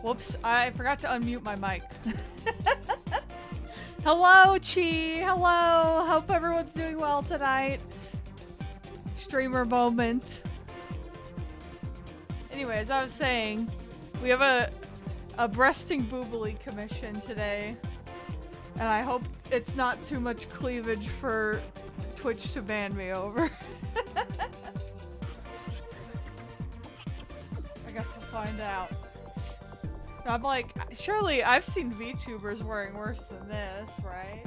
Whoops, I forgot to unmute my mic. Hello, Chi. Hello. Hope everyone's doing well tonight. Streamer moment. Anyway, as I was saying, we have a breasting boobily commission today. And I hope it's not too much cleavage for Twitch to ban me over. I guess we'll find out. I'm like, surely I've seen VTubers wearing worse than this, right?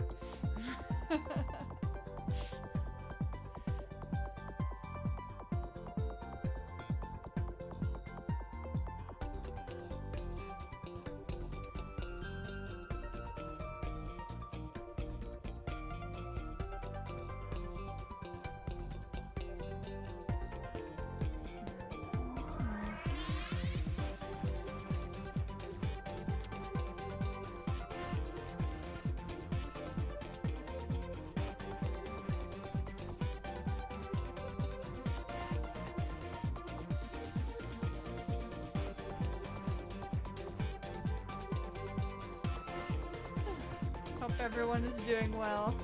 Hope everyone is doing well.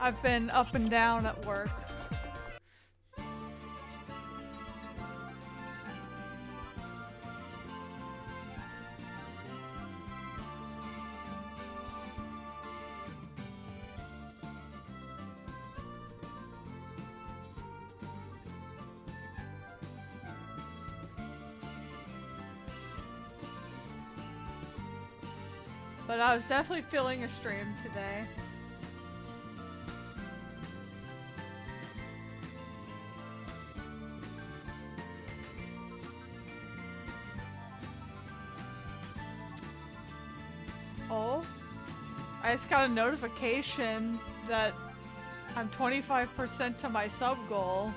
I've been up and down at work. But I was definitely feeling a stream today. Oh, I just got a notification that I'm 25% to my sub goal.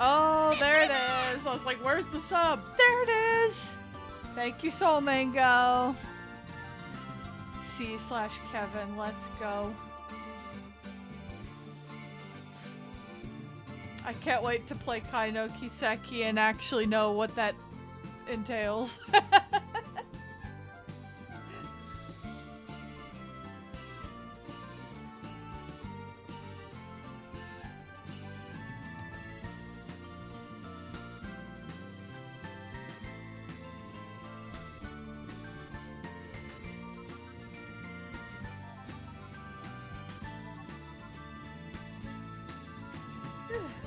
Oh, there it is. I was like, where's the sub? There it is. Thank you, Soul Mango. C/Kevin, let's go. I can't wait to play Kai no Kiseki and actually know what that entails.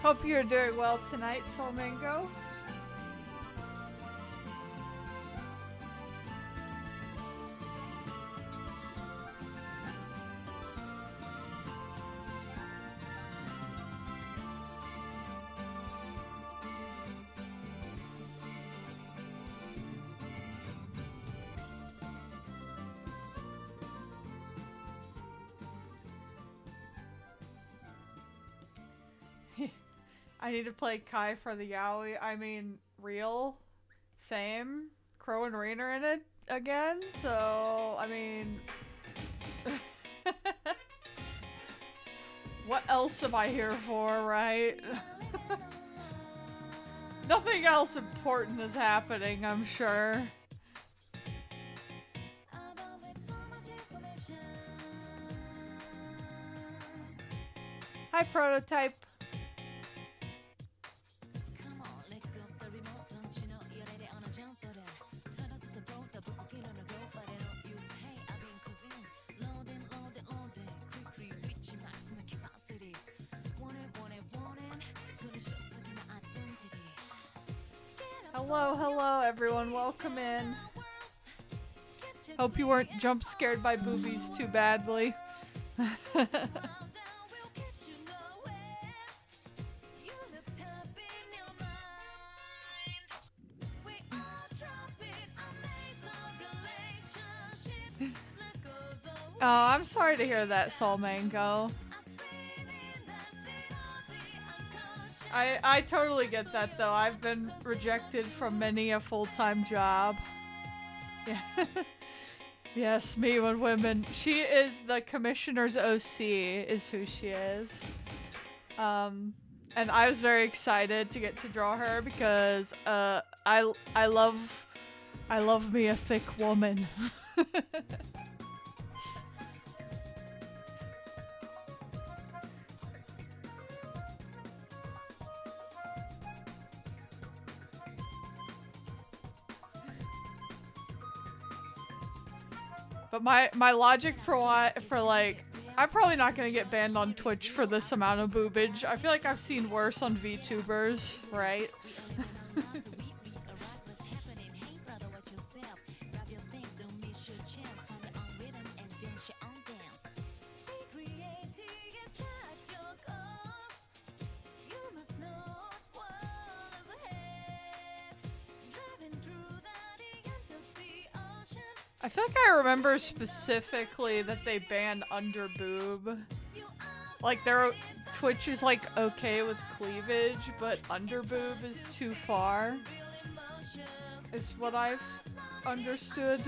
Hope you're doing well tonight, Soul Mango. I need to play Kai for the Yaoi. I mean, real, same. Crow and Rain are in it again, so I mean, what else am I here for, right? Nothing else important is happening, I'm sure. Hi, Prototype. Hello, hello, everyone. Welcome in. Hope you weren't jump scared by boobies too badly. Oh, I'm sorry to hear that, Soul Mango. I totally get that, though. I've been rejected from many a full-time job. Yeah. Yes, me when women. She is the commissioner's OC, is who she is. And I was very excited to get to draw her because I love me a thick woman. But my logic for like, I'm probably not gonna get banned on Twitch for this amount of boobage. I feel like I've seen worse on VTubers, right? I feel like I remember specifically that they banned underboob. Like their Twitch is like okay with cleavage, but underboob is too far. Is what I've understood.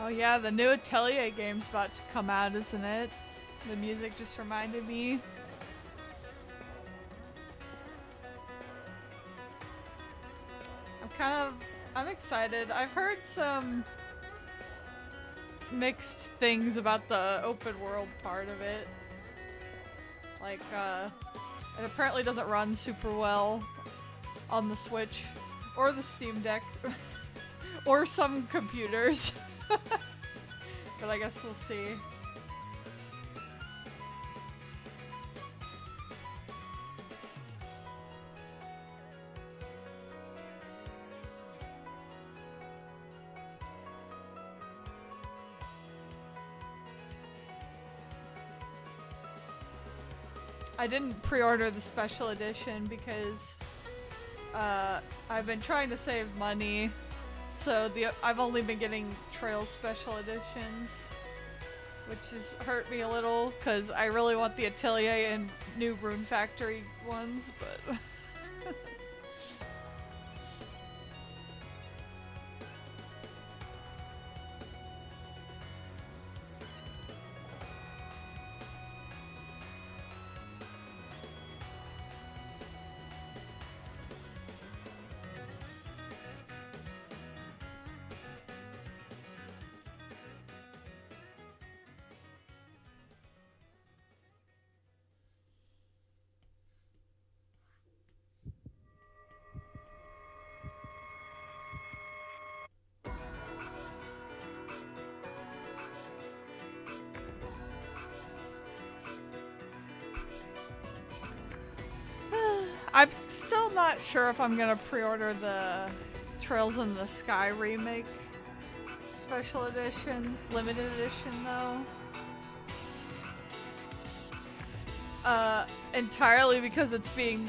Oh yeah, the new Atelier game's about to come out, isn't it? The music just reminded me. I'm excited. I've heard some mixed things about the open world part of it. Like, it apparently doesn't run super well on the Switch or the Steam Deck or some computers. But I guess we'll see. I didn't pre-order the special edition because I've been trying to save money, so I've only been getting Trail special editions, which has hurt me a little because I really want the Atelier and new Rune Factory ones, but I'm still not sure if I'm gonna pre-order the Trails in the Sky remake special edition, limited edition though. Entirely because it's being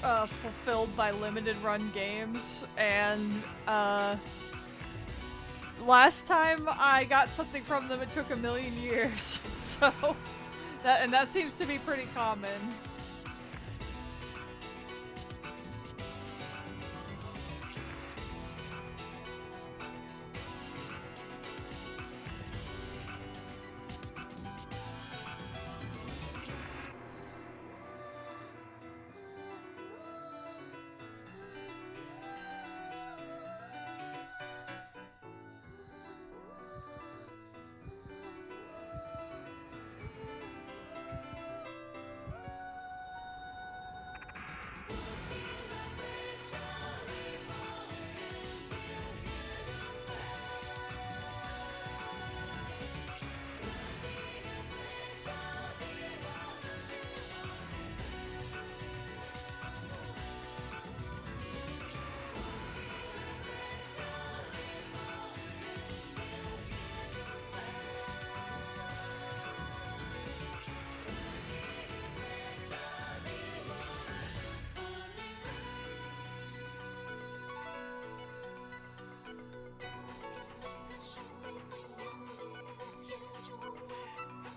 fulfilled by limited run games, and last time I got something from them it took 1,000,000 years, so that seems to be pretty common.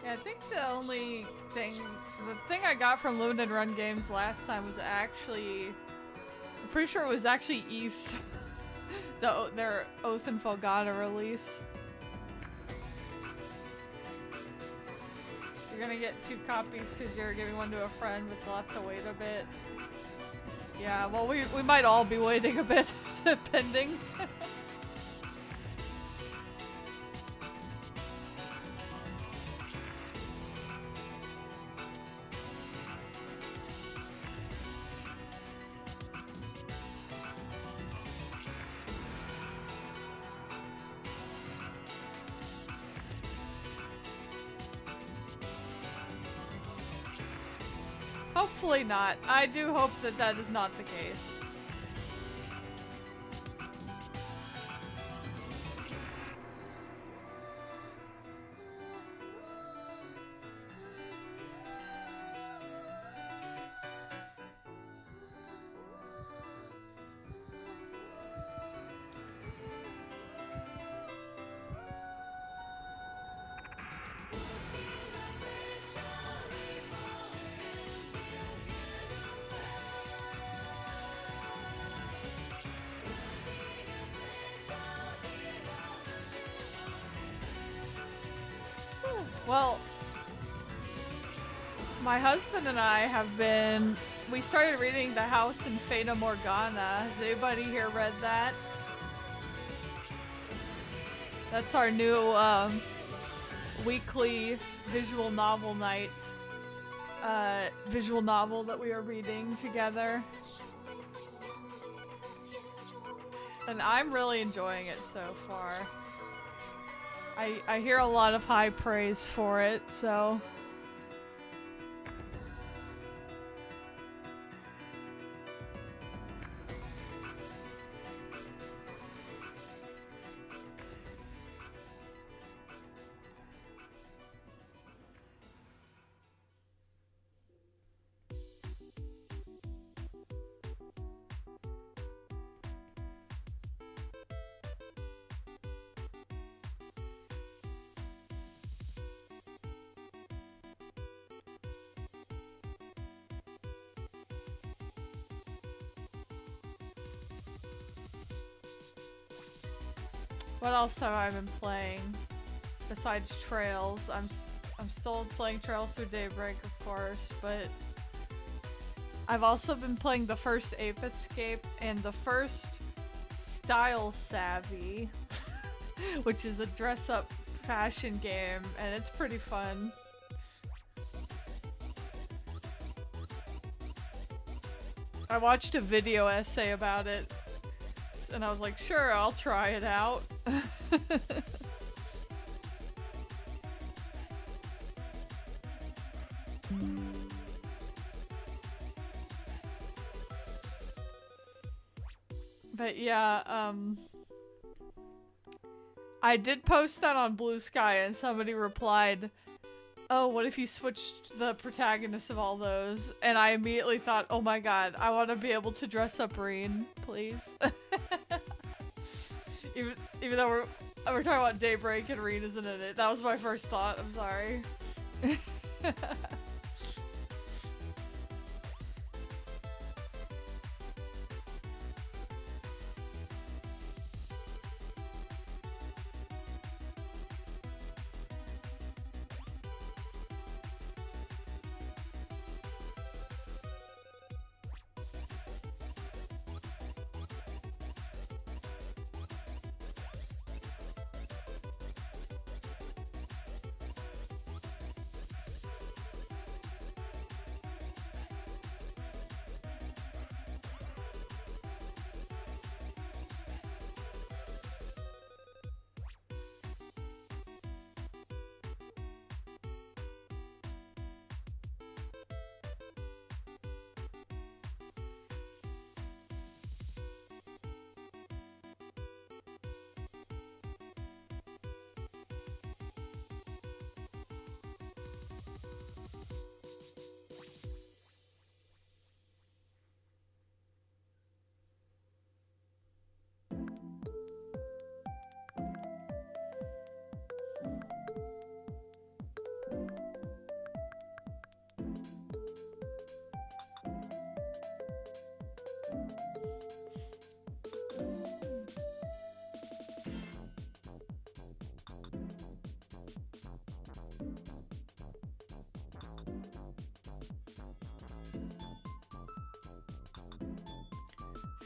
Yeah, I think the thing I got from Limited Run Games last time was actually, I'm pretty sure it was actually East, their Oath and Fogata release. You're gonna get 2 copies because you're giving one to a friend, but they'll have to wait a bit. Yeah, well, we might all be waiting a bit, depending. Hopefully not. I do hope that that is not the case. Well, my husband and I we started reading The House in Fata Morgana. Has anybody here read that? That's our new weekly visual novel night visual novel that we are reading together. And I'm really enjoying it so far. I hear a lot of high praise for it, so... What else have I been playing besides Trails? I'm still playing Trails Through Daybreak, of course, but I've also been playing the first Ape Escape and the first Style Savvy, which is a dress-up fashion game, and it's pretty fun. I watched a video essay about it, and I was like, sure, I'll try it out. But yeah, I did post that on Blue Sky and somebody replied, oh, what if you switched the protagonists of all those? And I immediately thought, oh my god, I want to be able to dress up Reen, please. even though we're talking about Daybreak and Reen isn't in it. That was my first thought, I'm sorry.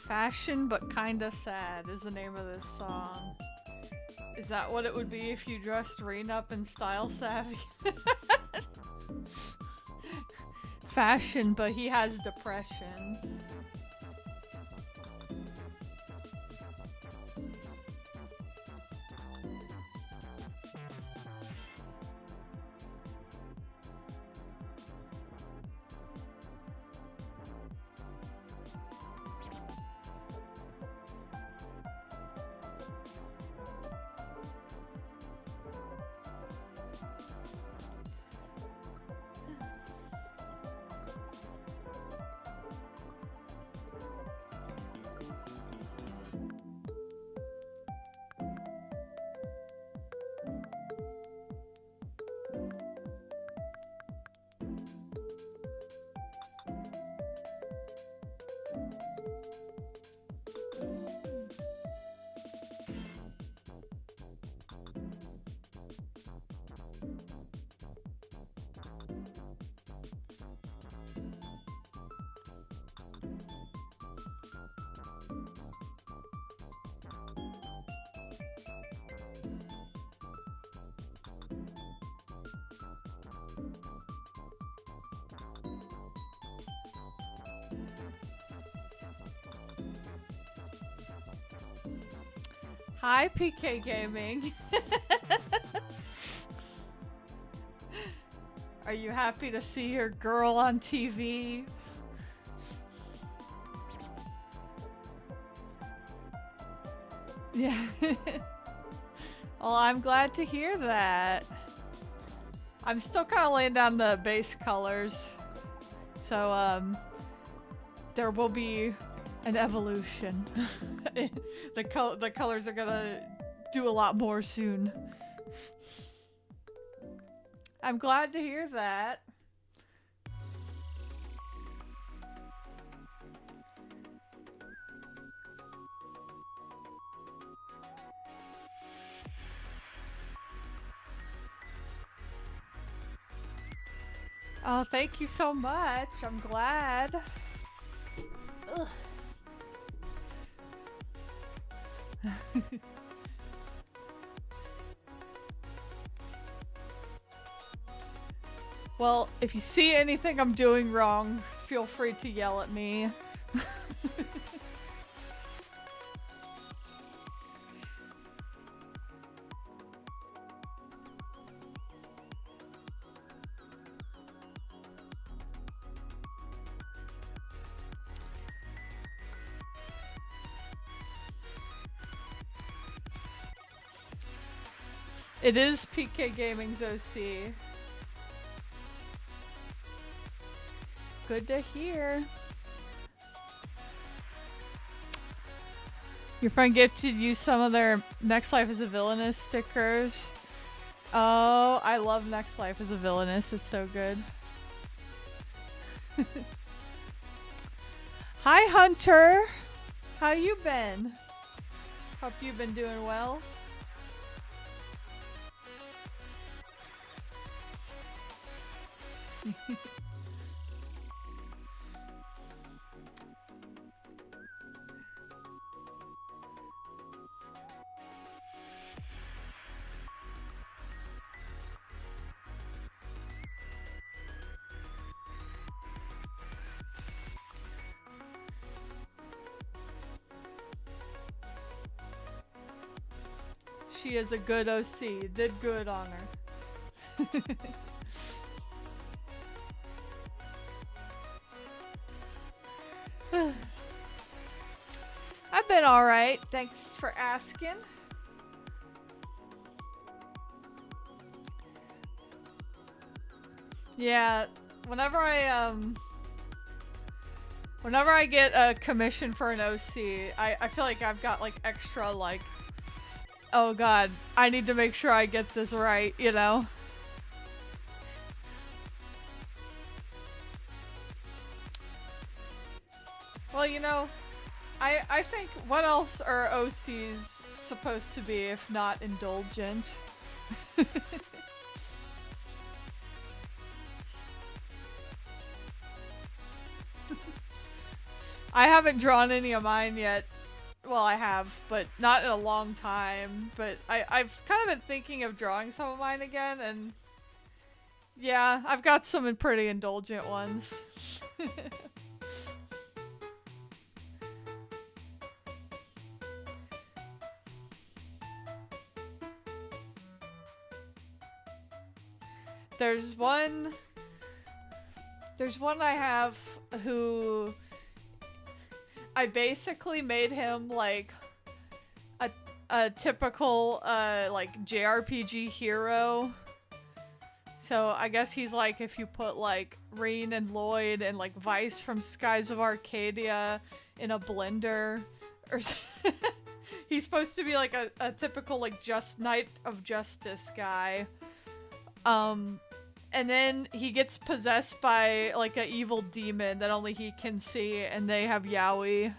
Fashion but kinda sad is the name of this song. Is that what it would be if you dressed Reen up in Style Savvy? Fashion, but he has depression. Hi, PK Gaming. Are you happy to see your girl on TV? Yeah. Well, I'm glad to hear that. I'm still kind of laying down the base colors. So, there will be an evolution. The colors are gonna do a lot more soon. I'm glad to hear that. Oh, thank you so much. I'm glad. Ugh. Well, if you see anything I'm doing wrong, feel free to yell at me. It is PK Gaming's OC. Good to hear. Your friend gifted you some of their Next Life as a Villainous stickers. Oh, I love Next Life as a Villainous. It's so good. Hi, Hunter. How you been? Hope you've been doing well. She is a good OC. You did good on her. I've been alright. Thanks for asking. Yeah, whenever I get a commission for an OC, I feel like I've got like extra like, oh god, I need to make sure I get this right, you know? Well, you know, I think what else are OCs supposed to be if not indulgent? I haven't drawn any of mine yet. Well, I have, but not in a long time. But I've kind of been thinking of drawing some of mine again, and yeah, I've got some pretty indulgent ones. There's one I have who I basically made him like a typical like JRPG hero. So I guess he's like if you put like Reen and Lloyd and like Vice from Skies of Arcadia in a blender or he's supposed to be like a typical like just Knight of Justice guy. And then he gets possessed by like an evil demon that only he can see, and they have yaoi.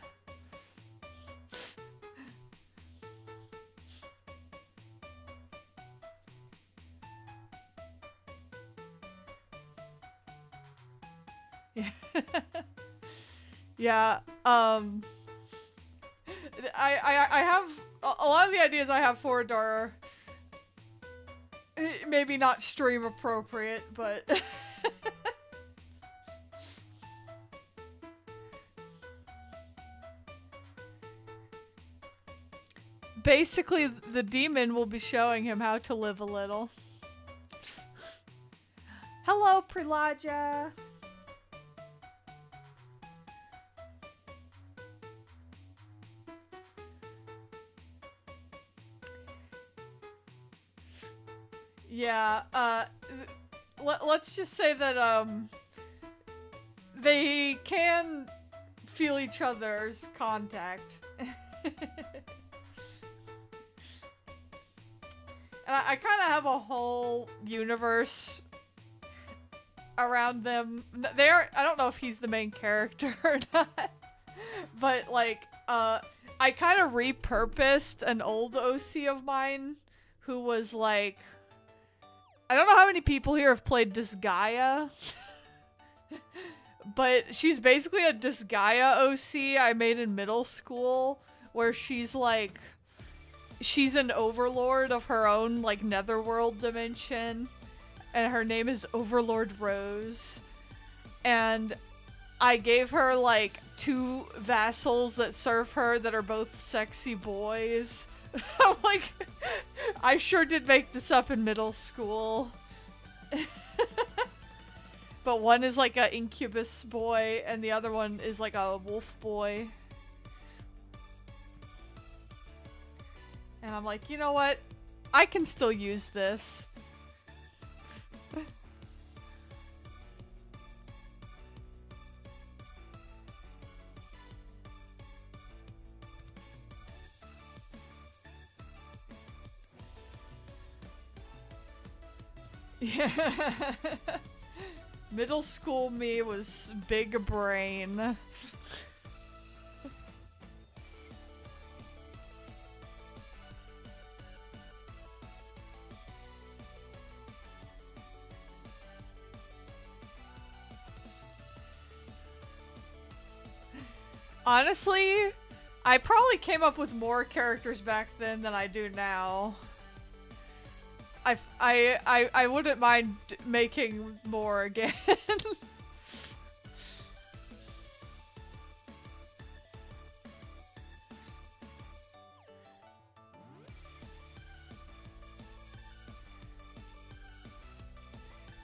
Yeah. Yeah, I have a lot of the ideas I have for Dara. Maybe not stream appropriate, but basically the demon will be showing him how to live a little. Hello, Prilaja. Yeah, let's just say that, they can feel each other's contact. And I kind of have a whole universe around them. They are, I don't know if he's the main character or not, but like, I kind of repurposed an old OC of mine who was like, I don't know how many people here have played Disgaea, but she's basically a Disgaea OC I made in middle school, where she's like, she's an overlord of her own like netherworld dimension, and her name is Overlord Rose, and I gave her like 2 vassals that serve her that are both sexy boys. I'm like, I sure did make this up in middle school. But one is like a incubus boy, and the other one is like a wolf boy. And I'm like, you know what? I can still use this. Yeah. Middle school me was big brain. Honestly, I probably came up with more characters back then than I do now. I wouldn't mind making more again.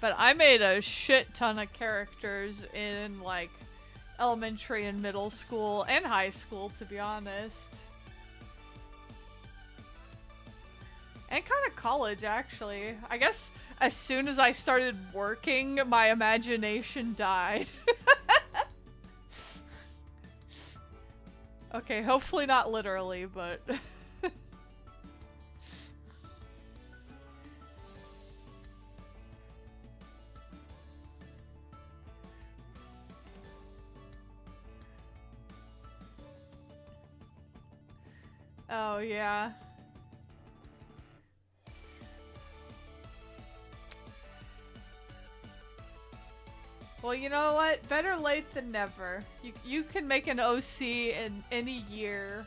But I made a shit ton of characters in, like, elementary and middle school and high school, to be honest. And kind of college, actually. I guess as soon as I started working, my imagination died. Okay, hopefully not literally, but... Oh, yeah. Well, you know what? Better late than never. You can make an OC in any year.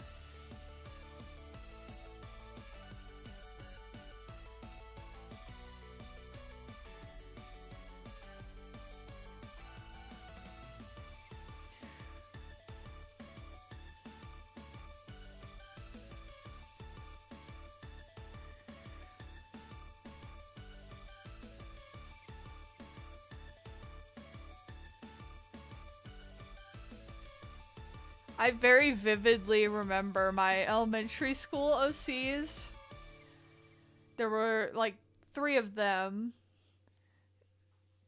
I very vividly remember my elementary school OCs. There were like 3 of them.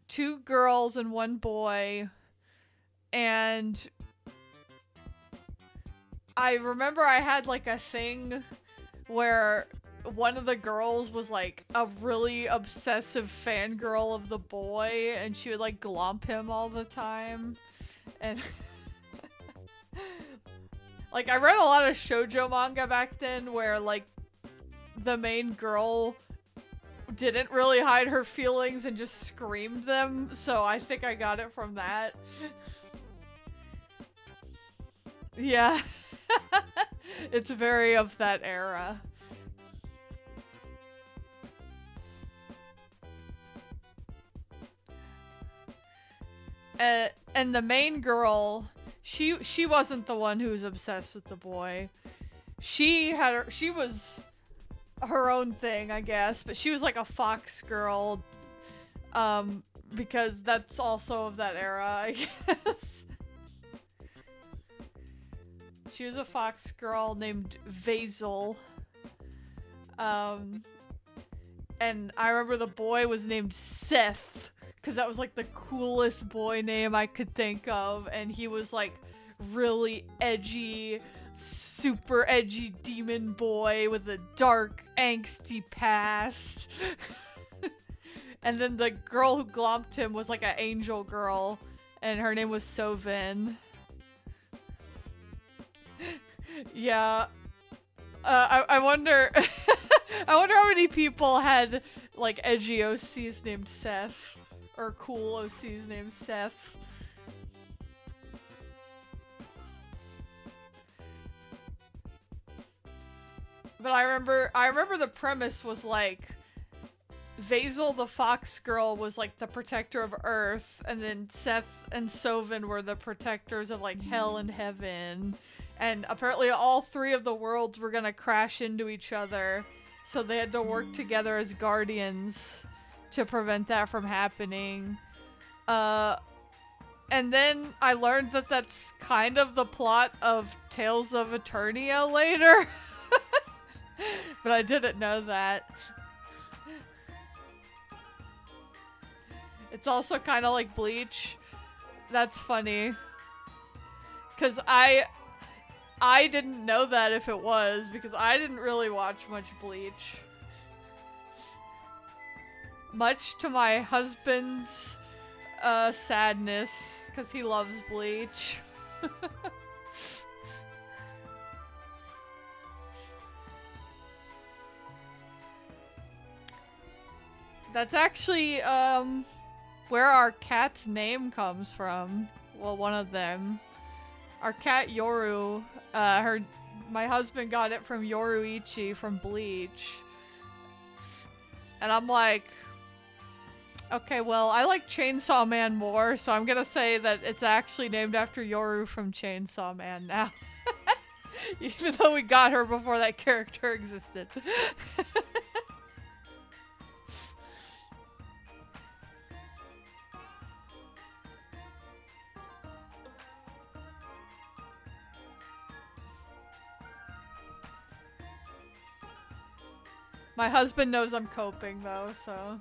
2 girls and 1 boy. And I remember I had like a thing where one of the girls was like a really obsessive fangirl of the boy, and she would like glomp him all the time. And like, I read a lot of shoujo manga back then where, like, the main girl didn't really hide her feelings and just screamed them, so I think I got it from that. Yeah. It's very of that era. And the main girl... She wasn't the one who was obsessed with the boy. She was her own thing, I guess, but she was like a fox girl, because that's also of that era, I guess. She was a fox girl named Vazel. And I remember the boy was named Seth, because that was like the coolest boy name I could think of, and he was like really edgy, super edgy demon boy with a dark, angsty past. And then the girl who glomped him was like an angel girl, and her name was Sovin. Yeah. I wonder... I wonder how many people had like edgy OCs named Seth. Or cool OCs named Seth. But I remember the premise was like Vazel the fox girl was like the protector of Earth, and then Seth and Sovin were the protectors of like hell and heaven. And apparently all 3 of the worlds were gonna crash into each other, so they had to work together as guardians to prevent that from happening. And then I learned that that's kind of the plot of Tales of Eternia later. But I didn't know that. It's also kind of like Bleach. That's funny. Cause I didn't know that if it was, because I didn't really watch much Bleach. Much to my husband's sadness, because he loves Bleach. That's actually where our cat's name comes from. Well, one of them. Our cat Yoru, my husband got it from Yoruichi from Bleach. And I'm like, okay, well, I like Chainsaw Man more, so I'm gonna say that it's actually named after Yoru from Chainsaw Man now. Even though we got her before that character existed. My husband knows I'm coping though, so.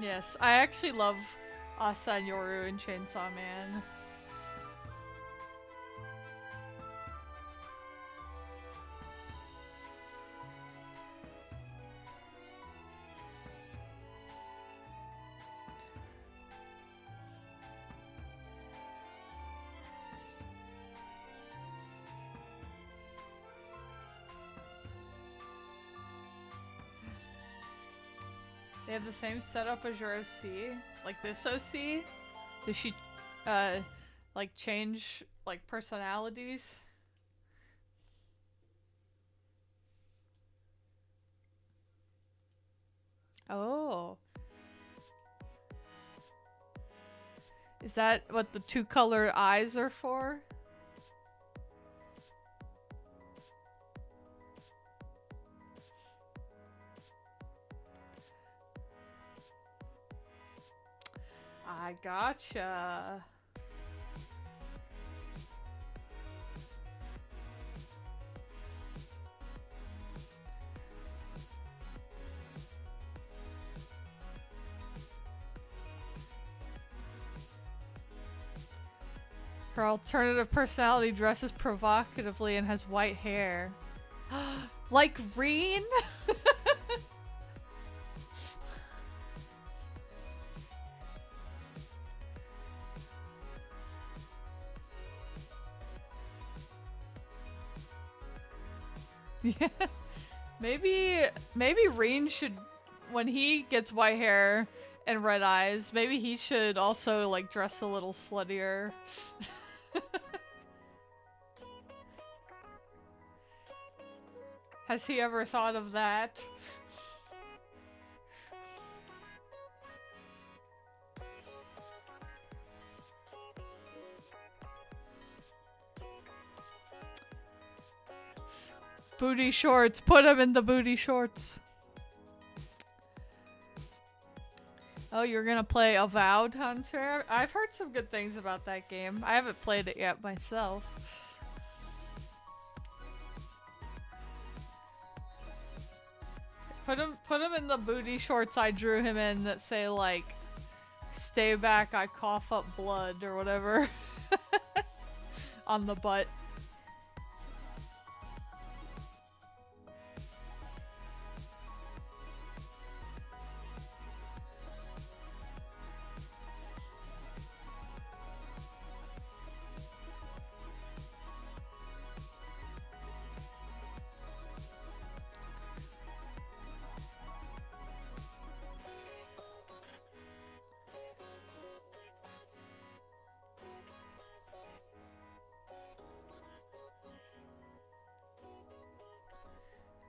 Yes, I actually love Asa and Yoru in Chainsaw Man. They have the same setup as your OC? Like this OC? Does she, like change, like, personalities? Oh. Is that what the two colored eyes are for? I gotcha. Her alternative personality dresses provocatively and has white hair. Like Reen? Yeah. Maybe Reen should, when he gets white hair and red eyes, maybe he should also like dress a little sluttier. Has he ever thought of that? Booty shorts. Put him in the booty shorts. Oh, you're gonna play Avowed Hunter? I've heard some good things about that game. I haven't played it yet myself. Put him in the booty shorts I drew him in that say like, "Stay back, I cough up blood," or whatever. On the butt.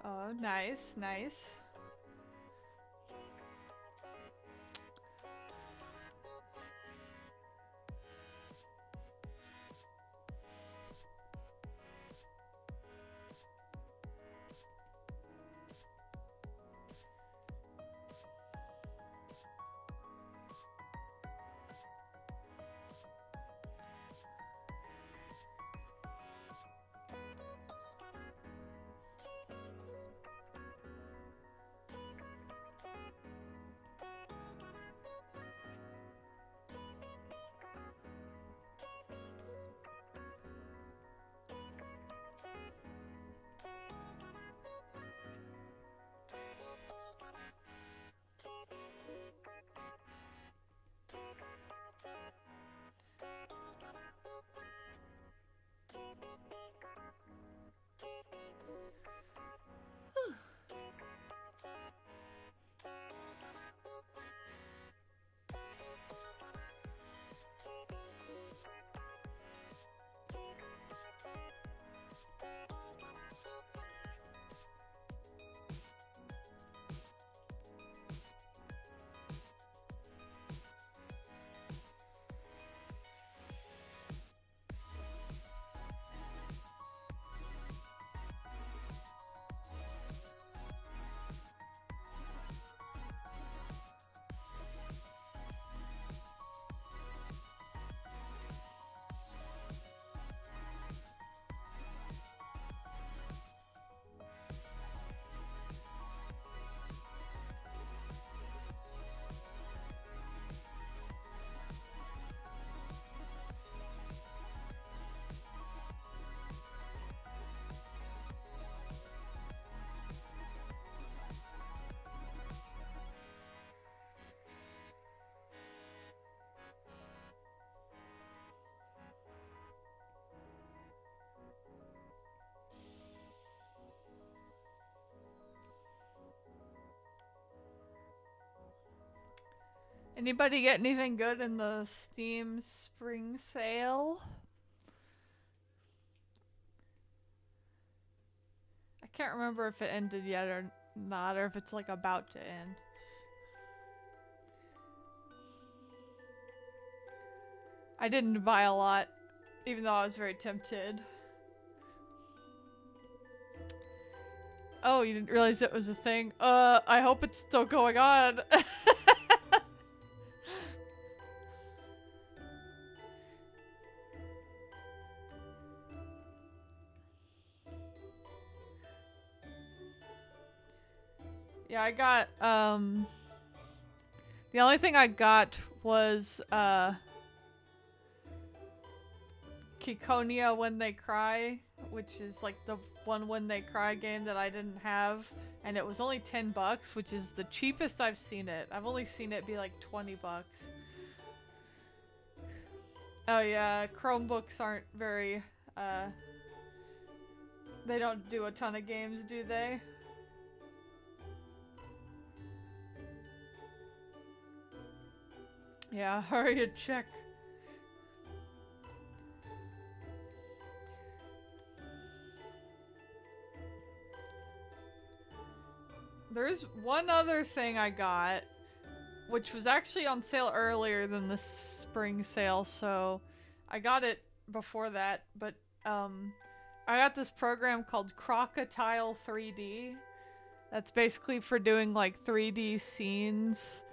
Oh, nice, nice. Anybody get anything good in the Steam spring sale? I can't remember if it ended yet or not, or if it's like about to end. I didn't buy a lot, even though I was very tempted. Oh, you didn't realize it was a thing? I hope it's still going on. Yeah, I got, the only thing I got was, Kikonia When They Cry, which is like the one When They Cry game that I didn't have, and it was only $10, which is the cheapest I've seen it. I've only seen it be like $20. Oh yeah, Chromebooks aren't very, they don't do a ton of games, do they? Yeah, hurry and check. There's one other thing I got, which was actually on sale earlier than the spring sale, so I got it before that, but I got this program called Crocotile 3D. That's basically for doing like 3D scenes.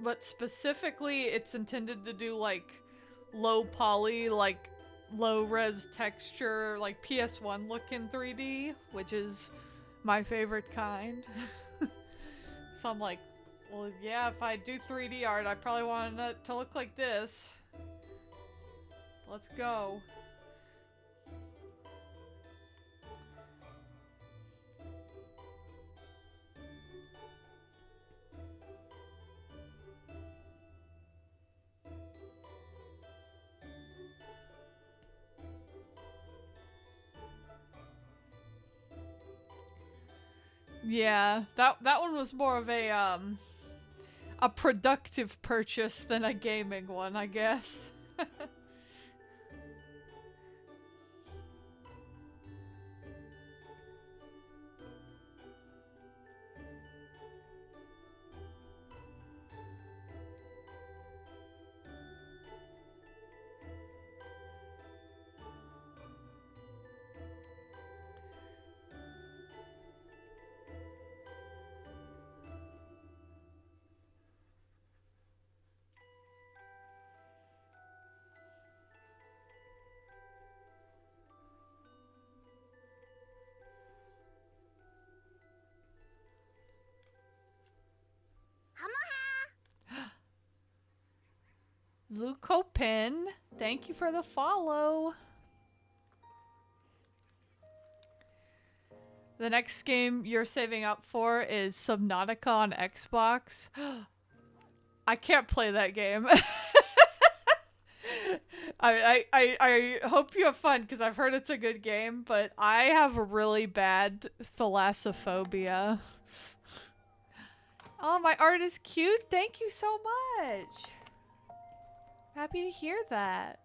But specifically it's intended to do like low poly, like low res texture, like PS1 looking 3D, which is my favorite kind. So I'm like, well, yeah, if I do 3D art, I probably want it to look like this. Let's go. Yeah, that one was more of a productive purchase than a gaming one, I guess. Lucopin, thank you for the follow. The next game you're saving up for is Subnautica on Xbox. I can't play that game. I hope you have fun because I've heard it's a good game, but I have a really bad thalassophobia. Oh, my art is cute. Thank you so much. Happy to hear that.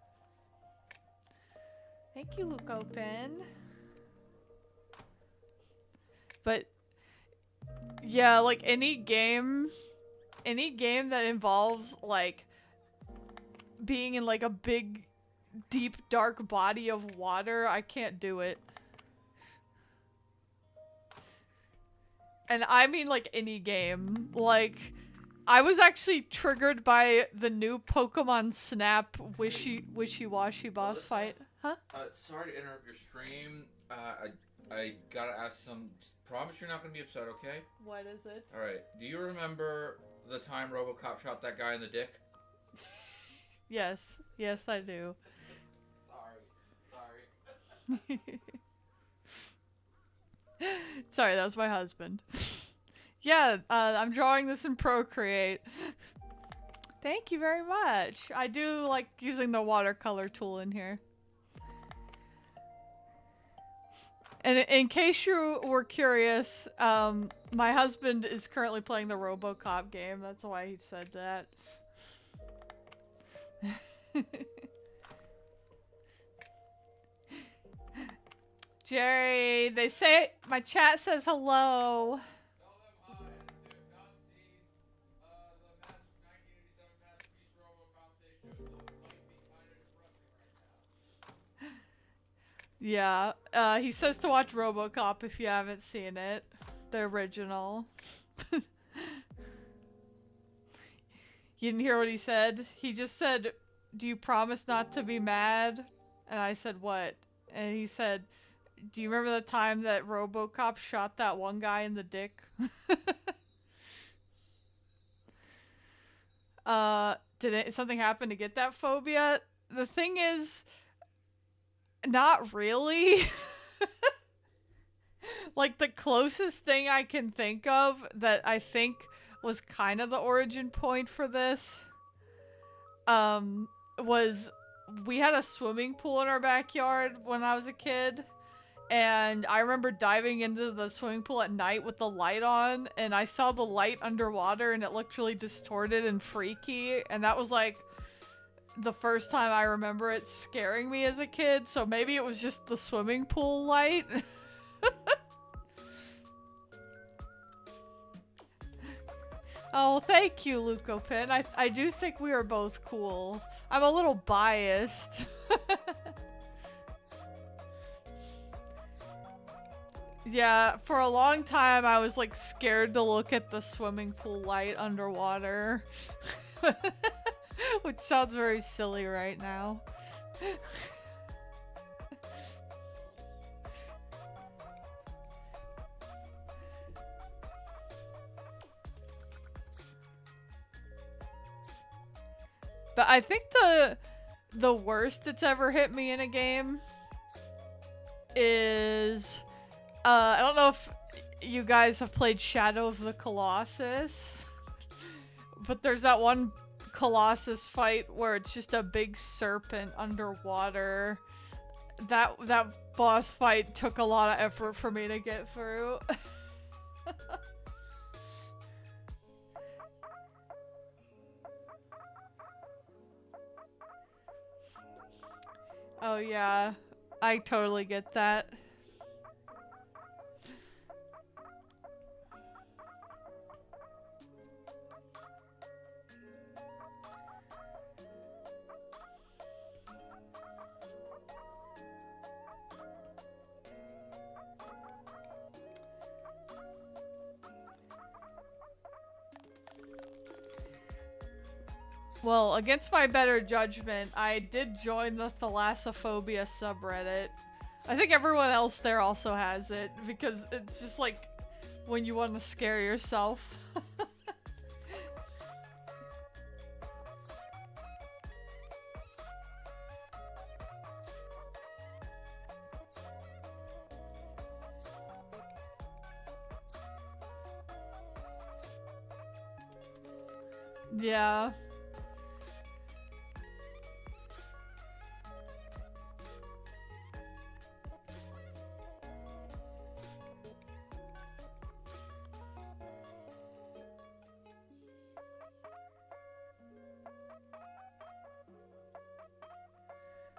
Thank you, Lucopin. But yeah, like any game that involves like being in like a big, deep, dark body of water, I can't do it. And I mean like any game. Like, I was actually triggered by the new Pokemon Snap Wishy-Washy boss fight. Huh? Sorry to interrupt your stream. I gotta ask some. Promise you're not gonna be upset, okay? What is it? Alright. Do you remember the time RoboCop shot that guy in the dick? Yes. Yes, I do. Sorry. Sorry, that was my husband. Yeah, I'm drawing this in Procreate. Thank you very much. I do like using the watercolor tool in here. And in case you were curious, my husband is currently playing the RoboCop game. That's why he said that. Jerry, they say my chat says hello. Yeah, he says to watch RoboCop if you haven't seen it. The original. You didn't hear what he said? He just said, "Do you promise not to be mad?" And I said, "What?" And he said, "Do you remember the time that RoboCop shot that one guy in the dick?" Did something happen to get that phobia? The thing is, not really. Like, the closest thing I can think of that I think was kind of the origin point for this, was we had a swimming pool in our backyard when I was a kid. And I remember diving into the swimming pool at night with the light on, and I saw the light underwater and it looked really distorted and freaky. And that was like the first time I remember it scaring me as a kid. So maybe it was just the swimming pool light. Oh, thank you, Lucopin. I do think we are both cool. I'm a little biased. Yeah, for a long time I was like scared to look at the swimming pool light underwater. Which sounds very silly right now. But I think the worst it's ever hit me in a game is I don't know if you guys have played Shadow of the Colossus, but there's that one Colossus fight where it's just a big serpent underwater. That boss fight took a lot of effort for me to get through. Oh yeah, I totally get that. Well, against my better judgment, I did join the Thalassophobia subreddit. I think everyone else there also has it, because it's just like when you want to scare yourself. Yeah.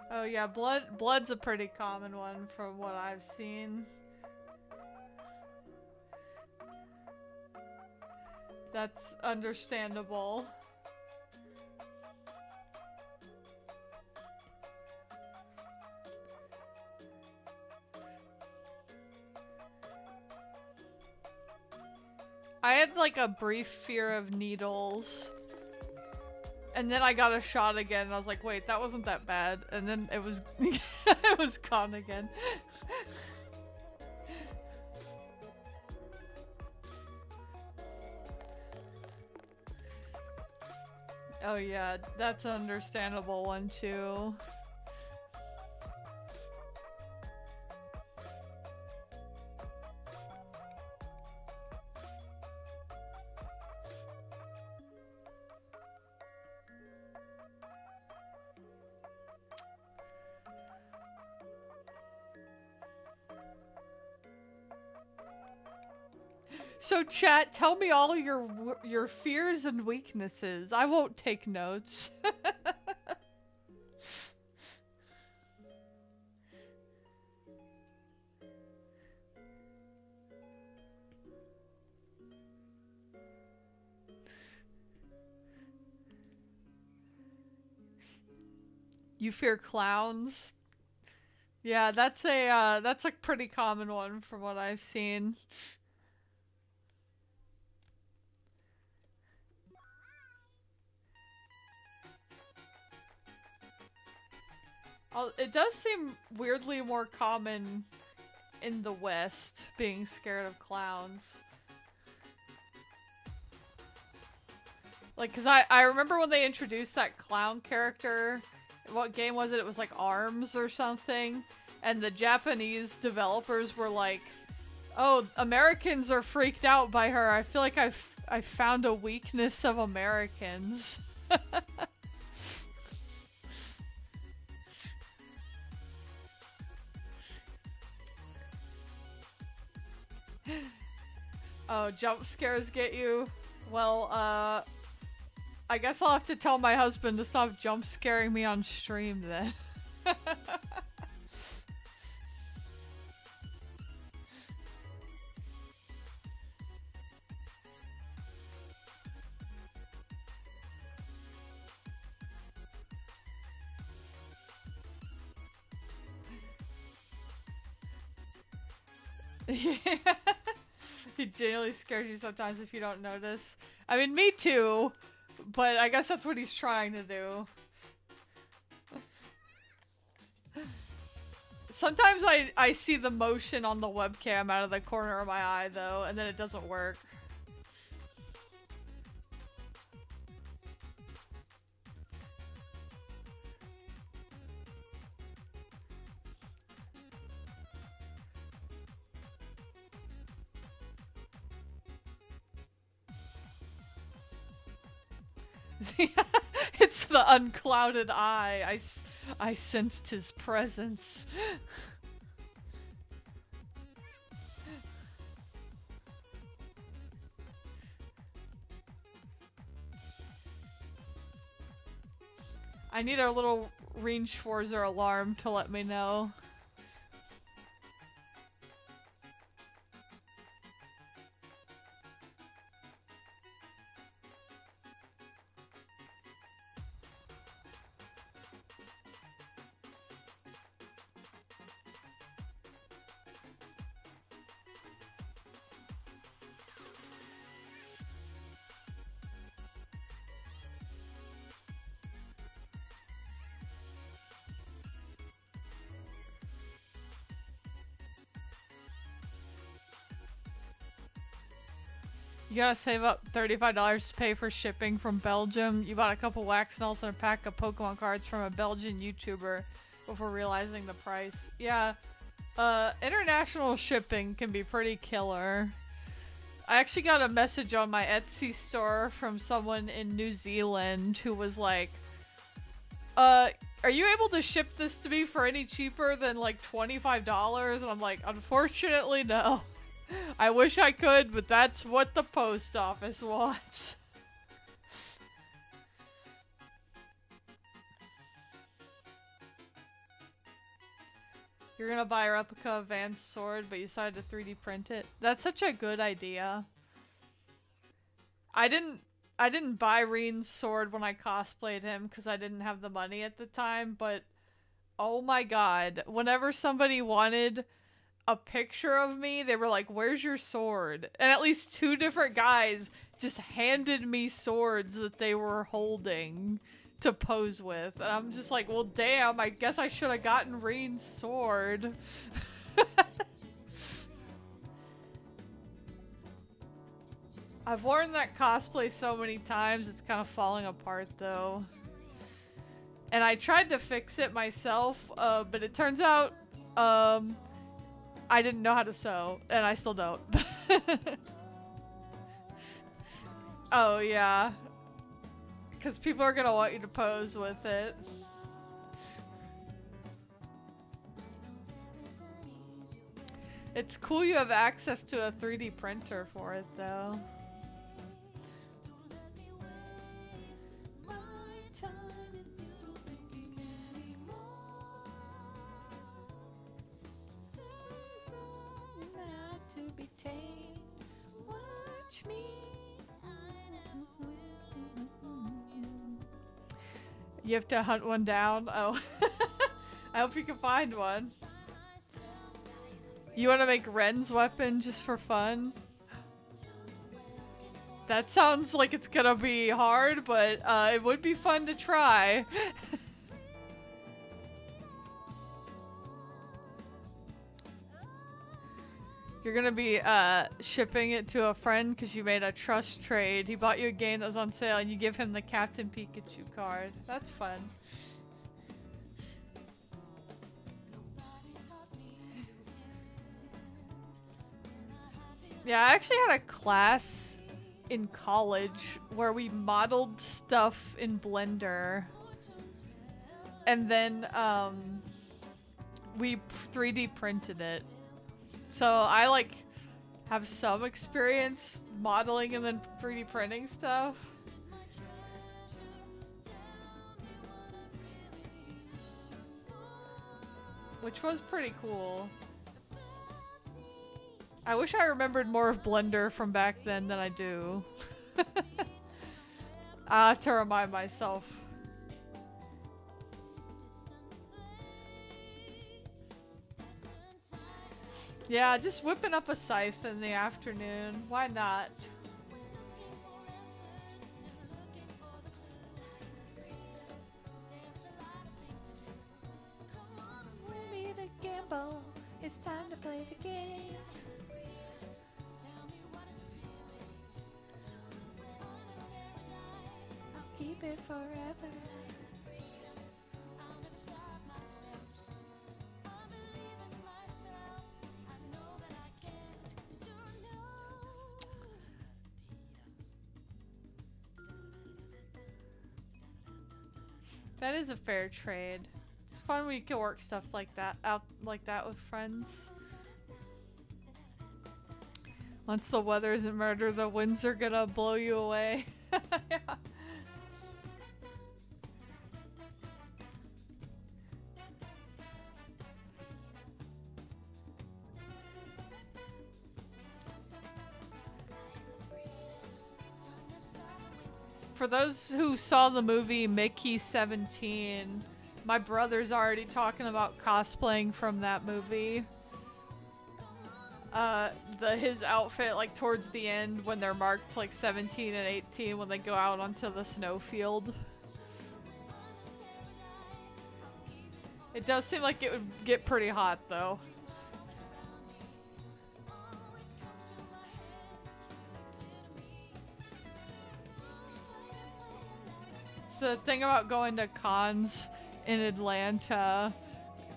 Oh yeah, blood's a pretty common one from what I've seen. That's understandable. I had like a brief fear of needles. And then I got a shot again, and I was like, wait, that wasn't that bad. And then it was it was gone again. Oh yeah, that's an understandable one too. So chat, tell me all your fears and weaknesses. I won't take notes. You fear clowns? Yeah, that's a pretty common one from what I've seen. It does seem weirdly more common in the West, being scared of clowns. Like, cause I remember when they introduced that clown character, what game was it? It was like ARMS or something, and the Japanese developers were like, oh, Americans are freaked out by her. I feel like I found a weakness of Americans. Oh, jump scares get you? Well, I guess I'll have to tell my husband to stop jump scaring me on stream then. Yeah. He genuinely scares you sometimes if you don't notice. I mean, me too, but I guess that's what he's trying to do. Sometimes I see the motion on the webcam out of the corner of my eye, though, and then it doesn't work. It's the unclouded eye. I sensed his presence. I need a little Reen Schwarzer alarm to let me know. You gotta save up $35 to pay for shipping from Belgium. You bought a couple wax melts and a pack of Pokemon cards from a Belgian YouTuber before realizing the price. Yeah, international shipping can be pretty killer. I actually got a message on my Etsy store from someone in New Zealand who was like, are you able to ship this to me for any cheaper than like $25? And I'm like, unfortunately, no. I wish I could, but that's what the post office wants. You're gonna buy a replica of Van's sword, but you decided to 3D print it. That's such a good idea. I didn't buy Reen's sword when I cosplayed him because I didn't have the money at the time, but oh my god, whenever somebody wanted a picture of me, they were like, where's your sword? And at least 2 different guys just handed me swords that they were holding to pose with. And I'm just like, well damn, I guess I should have gotten Reen's sword. I've worn that cosplay so many times, it's kind of falling apart though. And I tried to fix it myself, but it turns out, I didn't know how to sew, and I still don't. Oh, yeah. Because people are gonna want you to pose with it. It's cool you have access to a 3D printer for it, though. You have to hunt one down? Oh. I hope you can find one. You want to make Ren's weapon just for fun? That sounds like it's gonna be hard, but it would be fun to try. You're gonna be shipping it to a friend because you made a trust trade. He bought you a game that was on sale and you give him the Captain Pikachu card. That's fun. Yeah, I actually had a class in college where we modeled stuff in Blender. And then we 3D printed it. So I like have some experience modeling and then 3D printing stuff. Which was pretty cool. I wish I remembered more of Blender from back then than I do. I have to remind myself. Yeah, just whipping up a scythe in the afternoon. Why not? We need a gamble. It's time to play the game. I'll keep it forever. That is a fair trade. It's fun when you can work stuff like that out like that with friends. Once the weather isn't murder, the winds are gonna blow you away. Yeah. For those who saw the movie Mickey 17, my brother's already talking about cosplaying from that movie. His outfit, like towards the end when they're marked like 17 and 18 when they go out onto the snowfield. It does seem like it would get pretty hot though. The thing about going to cons in Atlanta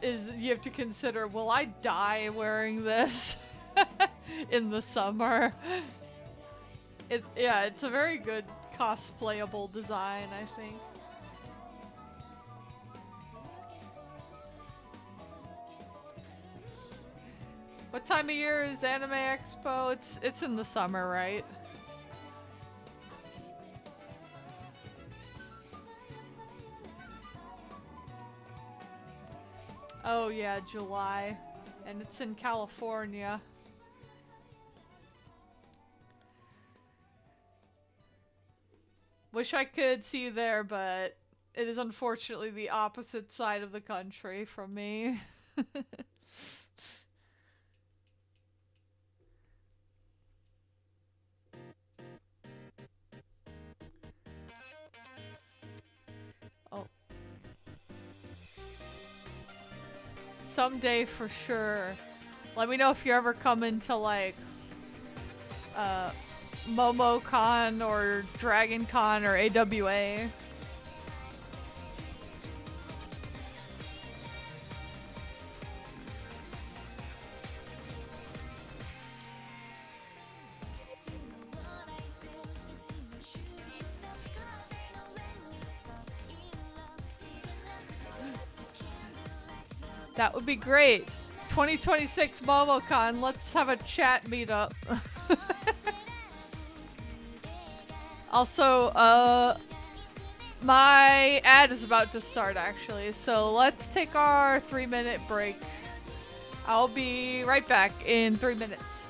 is you have to consider, will I die wearing this in the summer? Yeah, it's a very good cosplayable design, I think. What time of year is Anime Expo? It's in the summer, right? Oh yeah, July. And it's in California. Wish I could see you there, but it is unfortunately the opposite side of the country from me. Oh. Someday for sure. Let me know if you're ever coming to like MomoCon or DragonCon or AWA. That would be great. 2026 MomoCon. Let's have a chat meetup. Also, my ad is about to start actually, so let's take our 3-minute break. I'll be right back in 3 minutes.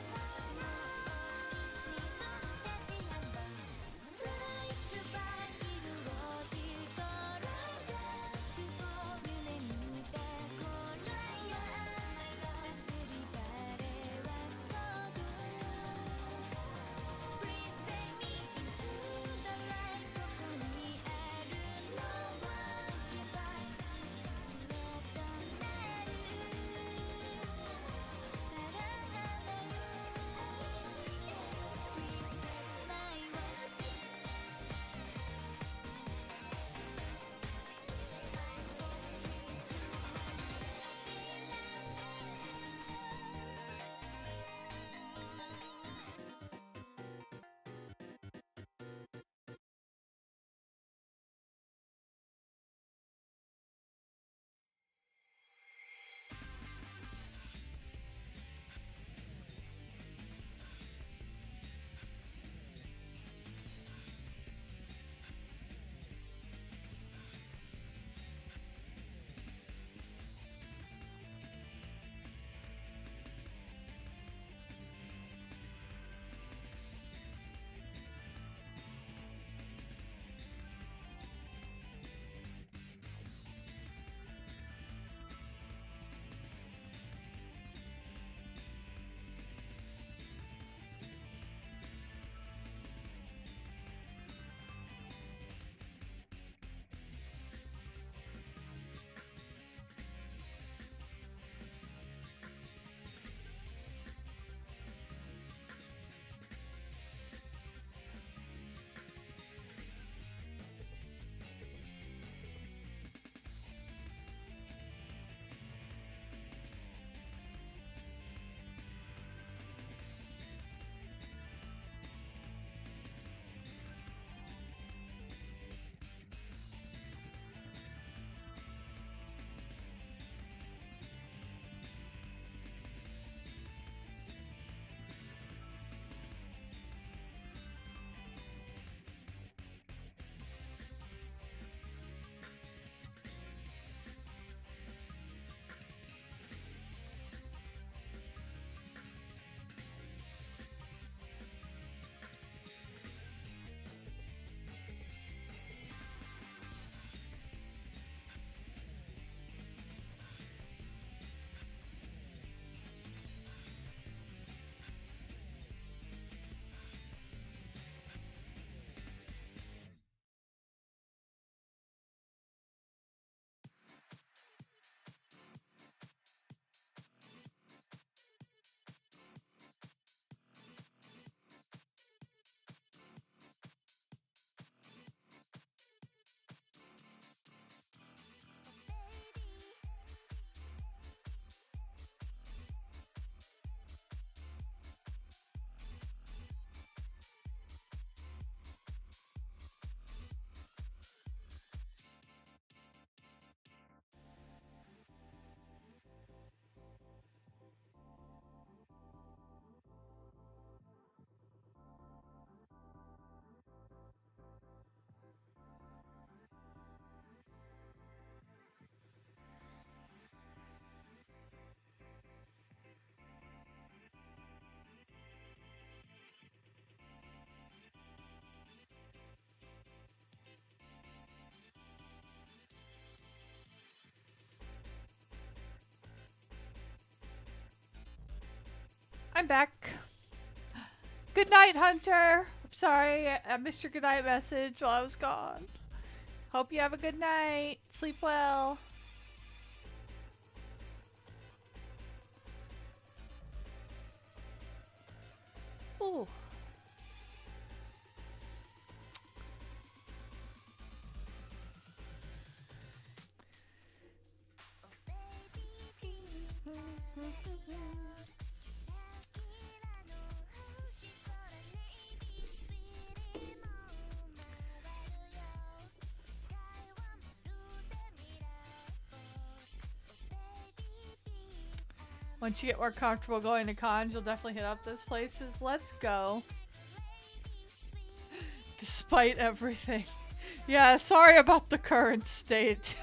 I'm back. Good night, Hunter. I'm sorry I missed your good night message while I was gone. Hope you have a good night. Sleep well. Ooh. Once you get more comfortable going to cons, you'll definitely hit up those places. Let's go. Despite everything. Yeah, sorry about the current state.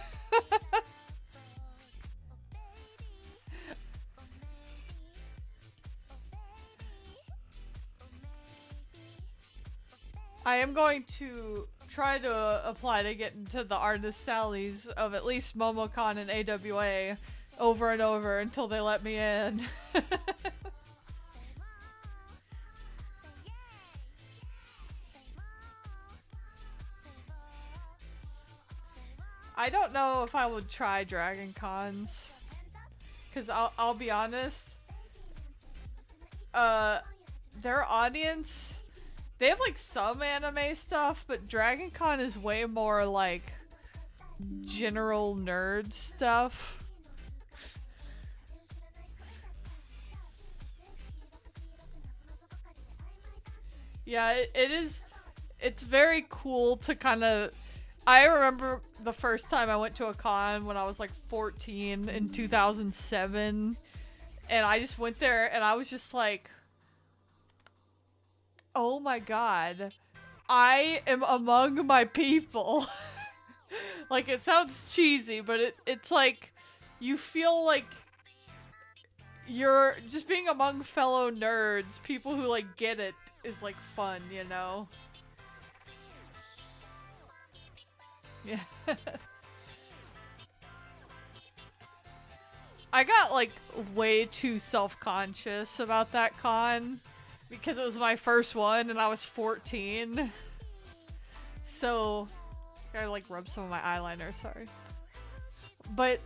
I am going to try to apply to get into the artist alleys of at least MomoCon and AWA over and over until they let me in. I don't know if I would try Dragon Cons, because I'll be honest, their audience, they have like some anime stuff, but Dragon Con is way more like general nerd stuff. Yeah, it is. It's very cool to kind of. I remember the first time I went to a con when I was like 14 in 2007, and I just went there and I was just like, oh my god, I am among my people. Like, it sounds cheesy, but it's like, you feel like you're just being among fellow nerds, people who like get it is like fun, you know? Yeah. I got like way too self-conscious about that con because it was my first one and I was 14. So I like rubbed some of my eyeliner, sorry. But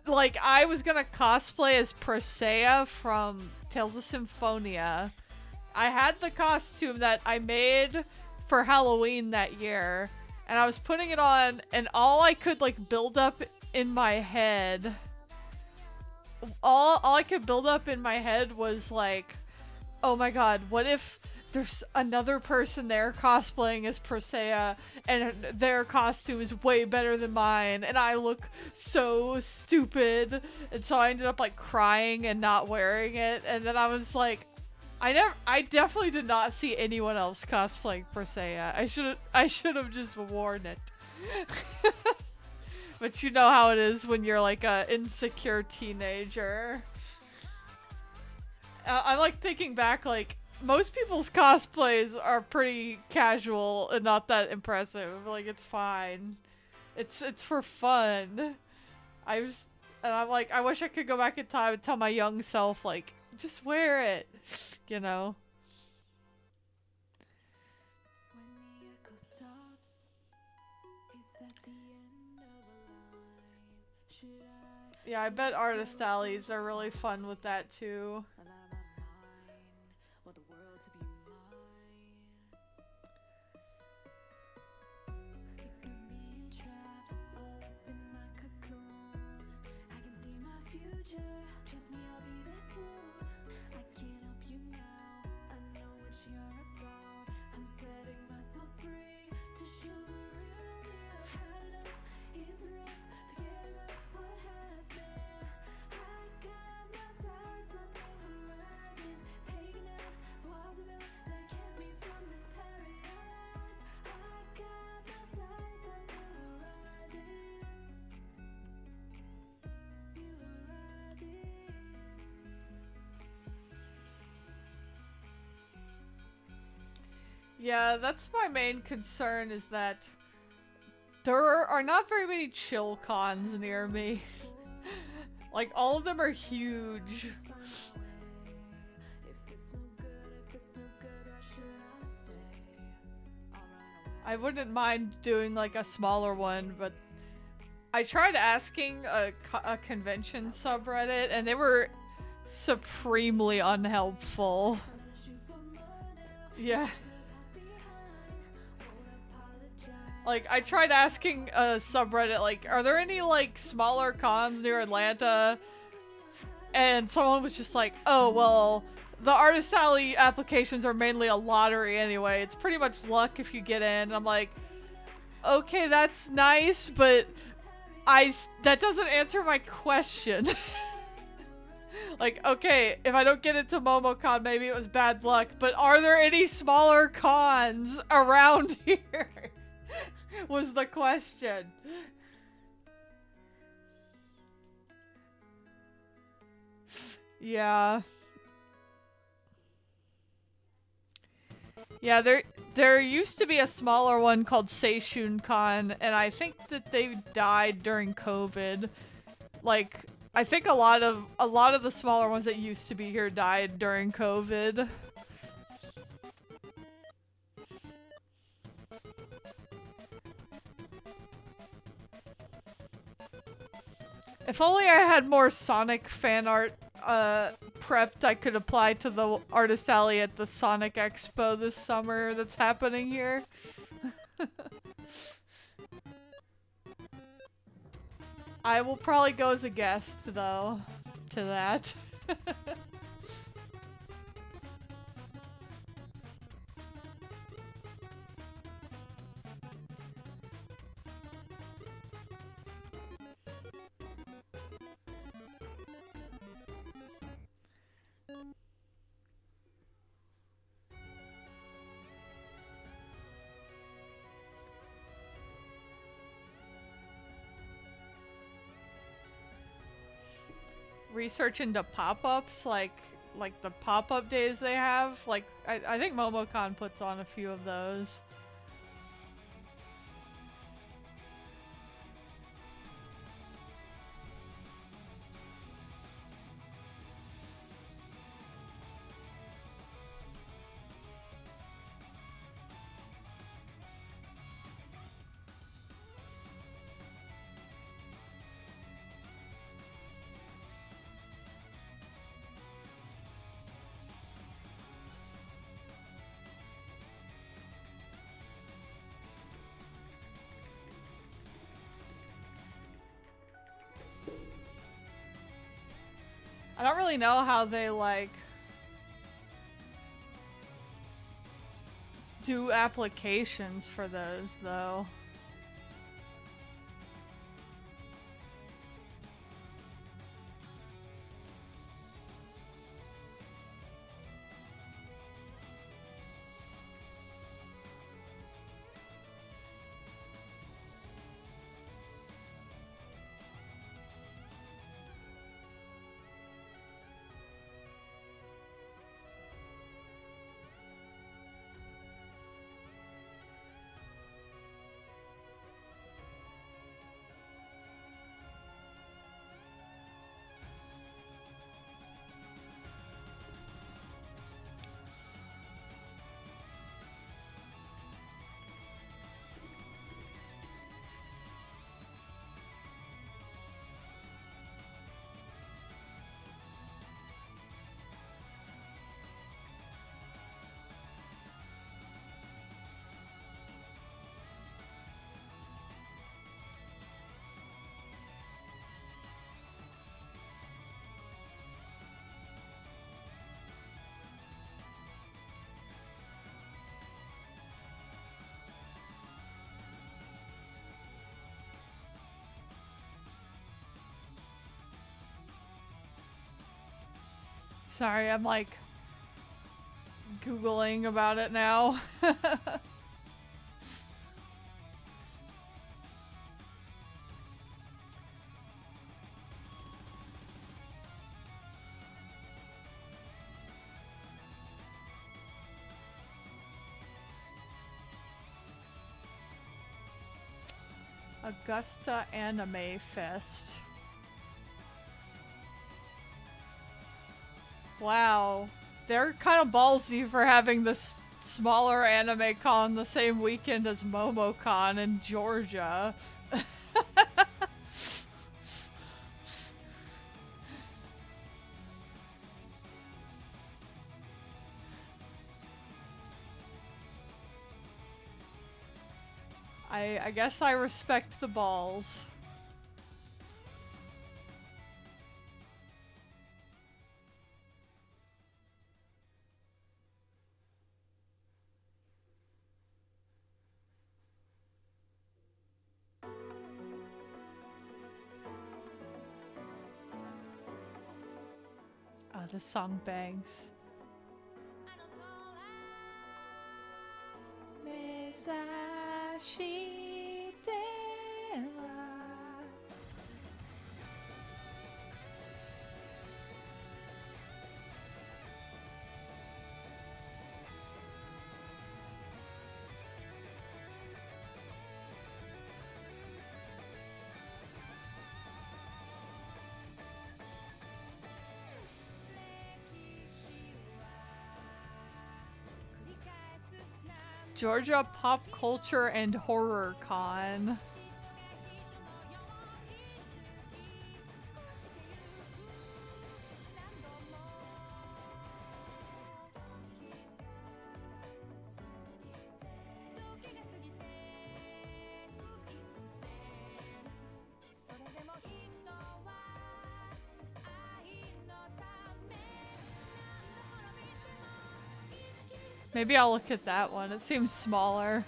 like I was gonna cosplay as Presea from Tales of Symphonia. I had the costume that I made for Halloween that year, and I was putting it on, and all I could like build up in my head, all I could build up in my head was like, oh my god, what if there's another person there cosplaying as Presea and their costume is way better than mine and I look so stupid. And so I ended up like crying and not wearing it, and then I was like, I definitely did not see anyone else cosplaying Presea. I should have just worn it. But you know how it is when you're like a insecure teenager. I'm like thinking back, like most people's cosplays are pretty casual and not that impressive. Like, it's fine. It's for fun. And I'm like, I wish I could go back in time and tell my young self, like, just wear it, you know? Yeah, I bet artist alleys are really fun with that too. Yeah, that's my main concern, is that there are not very many chill cons near me. Like, all of them are huge. I wouldn't mind doing like a smaller one, but I tried asking a convention subreddit and they were supremely unhelpful. Yeah. Like, I tried asking a subreddit, like, are there any, like, smaller cons near Atlanta? And someone was just like, oh, well, the Artist Alley applications are mainly a lottery anyway. It's pretty much luck if you get in. And I'm like, okay, that's nice, but that doesn't answer my question. Like, okay, if I don't get into MomoCon, maybe it was bad luck, but are there any smaller cons around here? Was the question. Yeah. Yeah, there used to be a smaller one called Seishun Con, and I think that they died during COVID. Like, I think a lot of the smaller ones that used to be here died during COVID. If only I had more Sonic fan art prepped, I could apply to the Artist Alley at the Sonic Expo this summer that's happening here. I will probably go as a guest, though, to that. Research into pop-ups, like the pop-up days they have. Like, I think MomoCon puts on a few of those. I don't really know how they, like, do applications for those, though. Sorry, I'm like Googling about it now. Augusta Anime Fest. Wow. They're kind of ballsy for having this smaller anime con the same weekend as MomoCon in Georgia. I guess I respect the balls. Oh, this song bangs. Georgia Pop Culture and Horror Con. Maybe I'll look at that one. It seems smaller.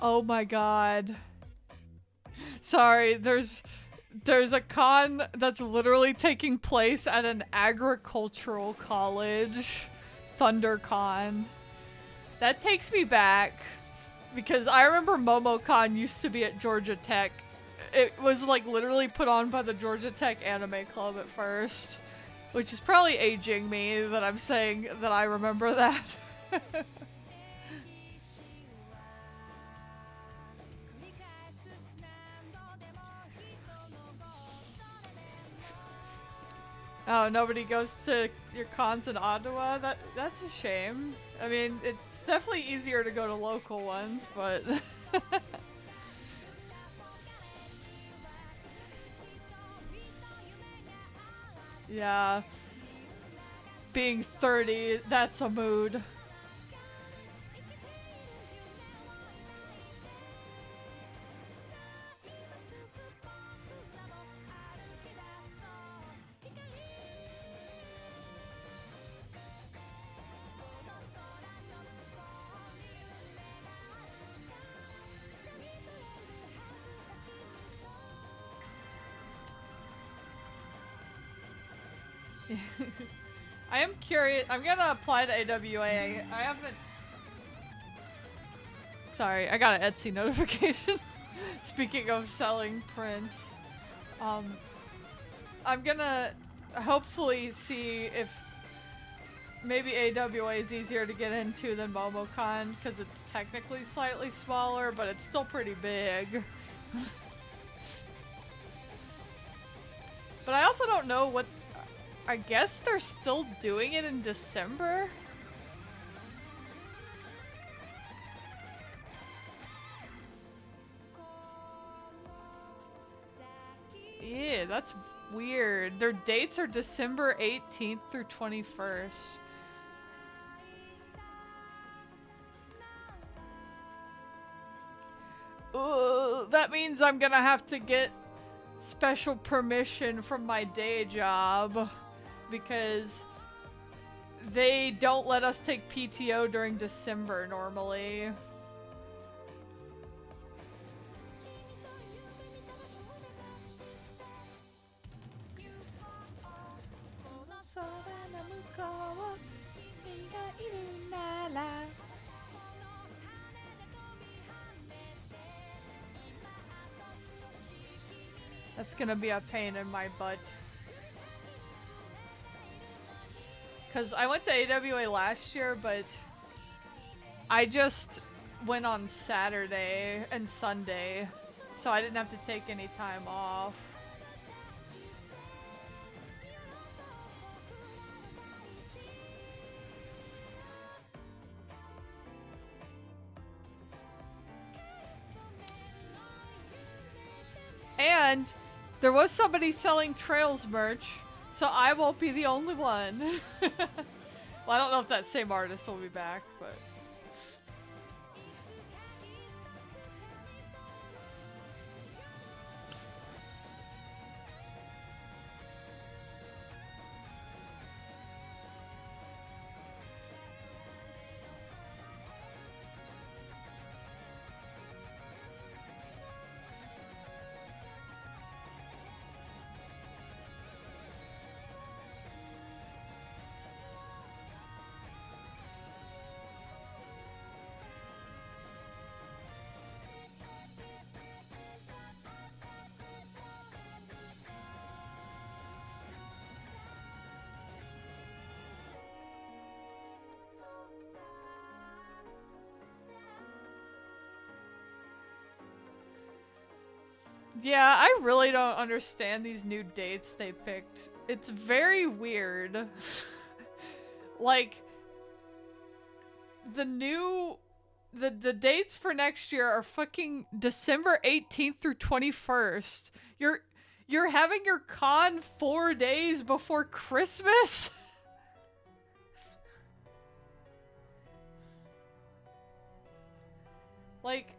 Oh my god. Sorry, there's a con that's literally taking place at an agricultural college. ThunderCon. That takes me back because I remember MomoCon used to be at Georgia Tech. It was like literally put on by the Georgia Tech Anime Club at first, which is probably aging me that I'm saying that I remember that. Oh, nobody goes to your cons in Ottawa? That's a shame. I mean, it's definitely easier to go to local ones, but... yeah. Being 30, that's a mood. I am curious. I'm gonna apply to AWA. I haven't. Sorry, I got an Etsy notification. Speaking of selling prints, I'm gonna hopefully see if maybe AWA is easier to get into than MomoCon because it's technically slightly smaller, but it's still pretty big. But I also don't know what. I guess they're still doing it in December? Yeah, that's weird. Their dates are December 18th through 21st. That means I'm gonna have to get special permission from my day job. Because they don't let us take PTO during December normally. That's gonna be a pain in my butt. Because I went to AWA last year, but I just went on Saturday and Sunday, so I didn't have to take any time off. And There was somebody selling Trails merch, so I won't be the only one. Well, I don't know if that same artist will be back, but... Yeah, I really don't understand these new dates they picked. It's very weird. Like, the dates for next year are fucking December 18th through 21st. You're having your con 4 days before Christmas? Like,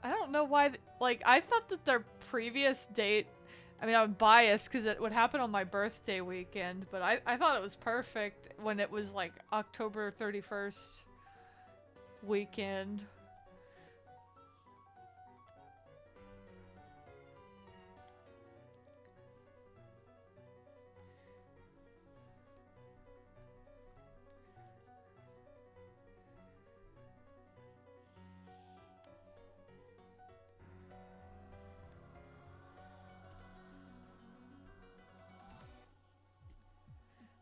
I don't know why, like, I thought that their previous date, I mean, I'm biased because it would happen on my birthday weekend, but I thought it was perfect when it was, like, October 31st weekend.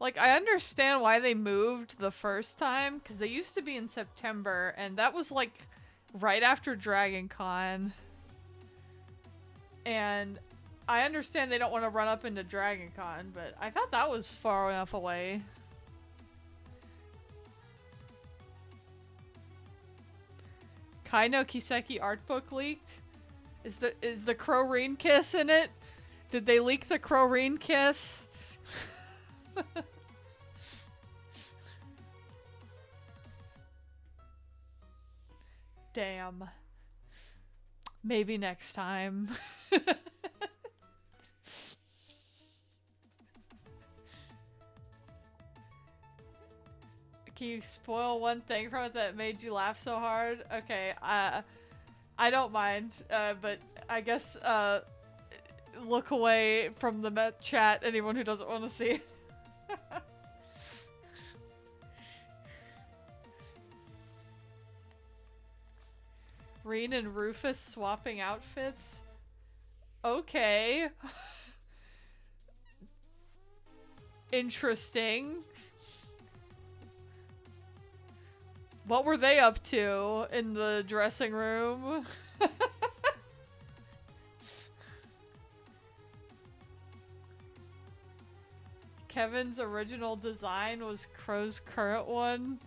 Like, I understand why they moved the first time, because they used to be in September, and that was, like, right after Dragon Con. And I understand they don't want to run up into Dragon Con, but I thought that was far enough away. Kai no Kiseki art book leaked? Is the Crowreen kiss in it? Did they leak the Crowreen kiss? Damn. Maybe next time. Can you spoil one thing from it that made you laugh so hard? Okay, I don't mind, but I guess, look away from the chat, anyone who doesn't want to see it. Reen and Rufus swapping outfits? Okay. Interesting. What were they up to in the dressing room? Kevin's original design was Crow's current one?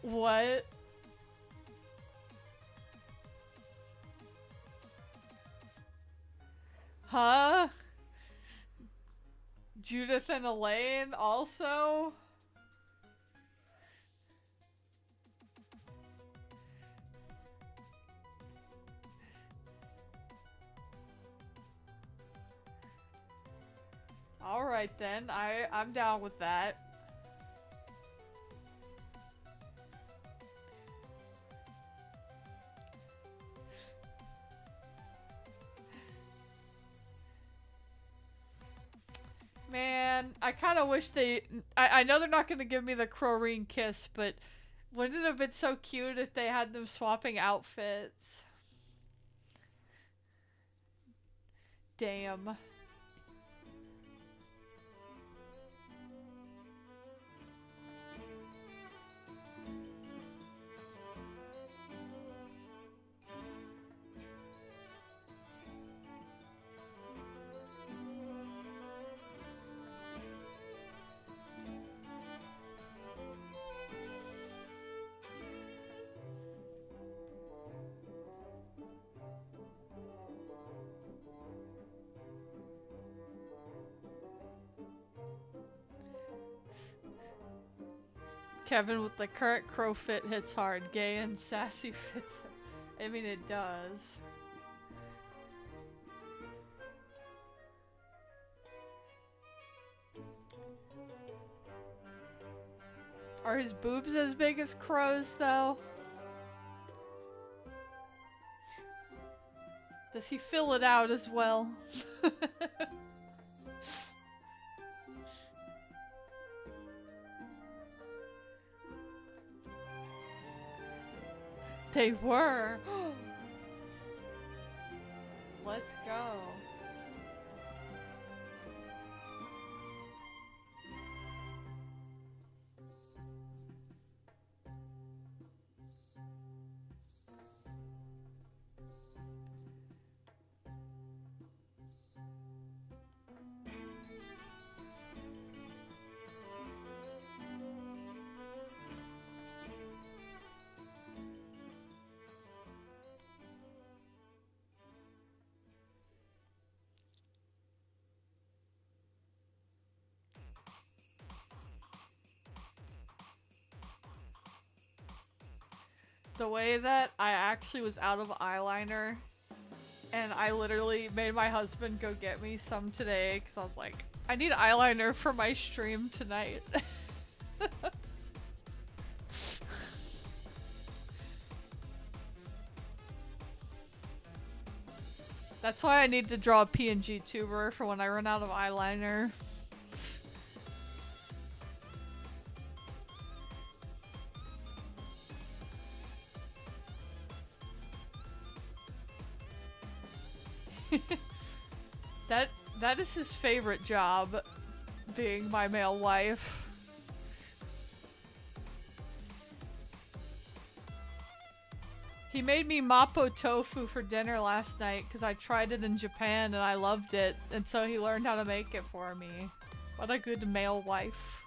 What? Huh? Judith and Elaine also? Alright then, I'm down with that. Man, I kind of wish they... I know they're not going to give me the Crowreen kiss, but wouldn't it have been so cute if they had them swapping outfits? Damn. Kevin with the current crow fit hits hard. Gay and sassy fits. I mean, it does. Are his boobs as big as Crow's, though? Does he fill it out as well? They were. Let's go. The way that I actually was out of eyeliner and I literally made my husband go get me some today because I was like, I need eyeliner for my stream tonight. That's why I need to draw a PNG tuber for when I run out of eyeliner. That is his favorite job, being my male wife. He made me mapo tofu for dinner last night because I tried it in Japan and I loved it, and so he learned how to make it for me. What a good male wife.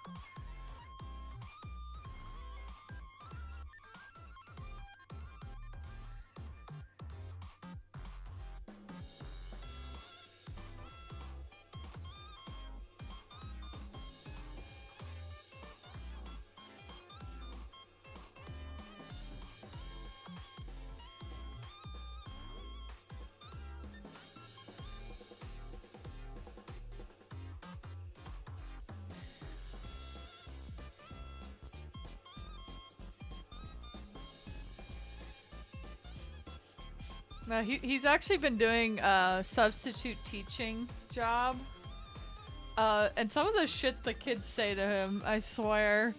No, he's actually been doing a substitute teaching job. And some of the shit the kids say to him, I swear.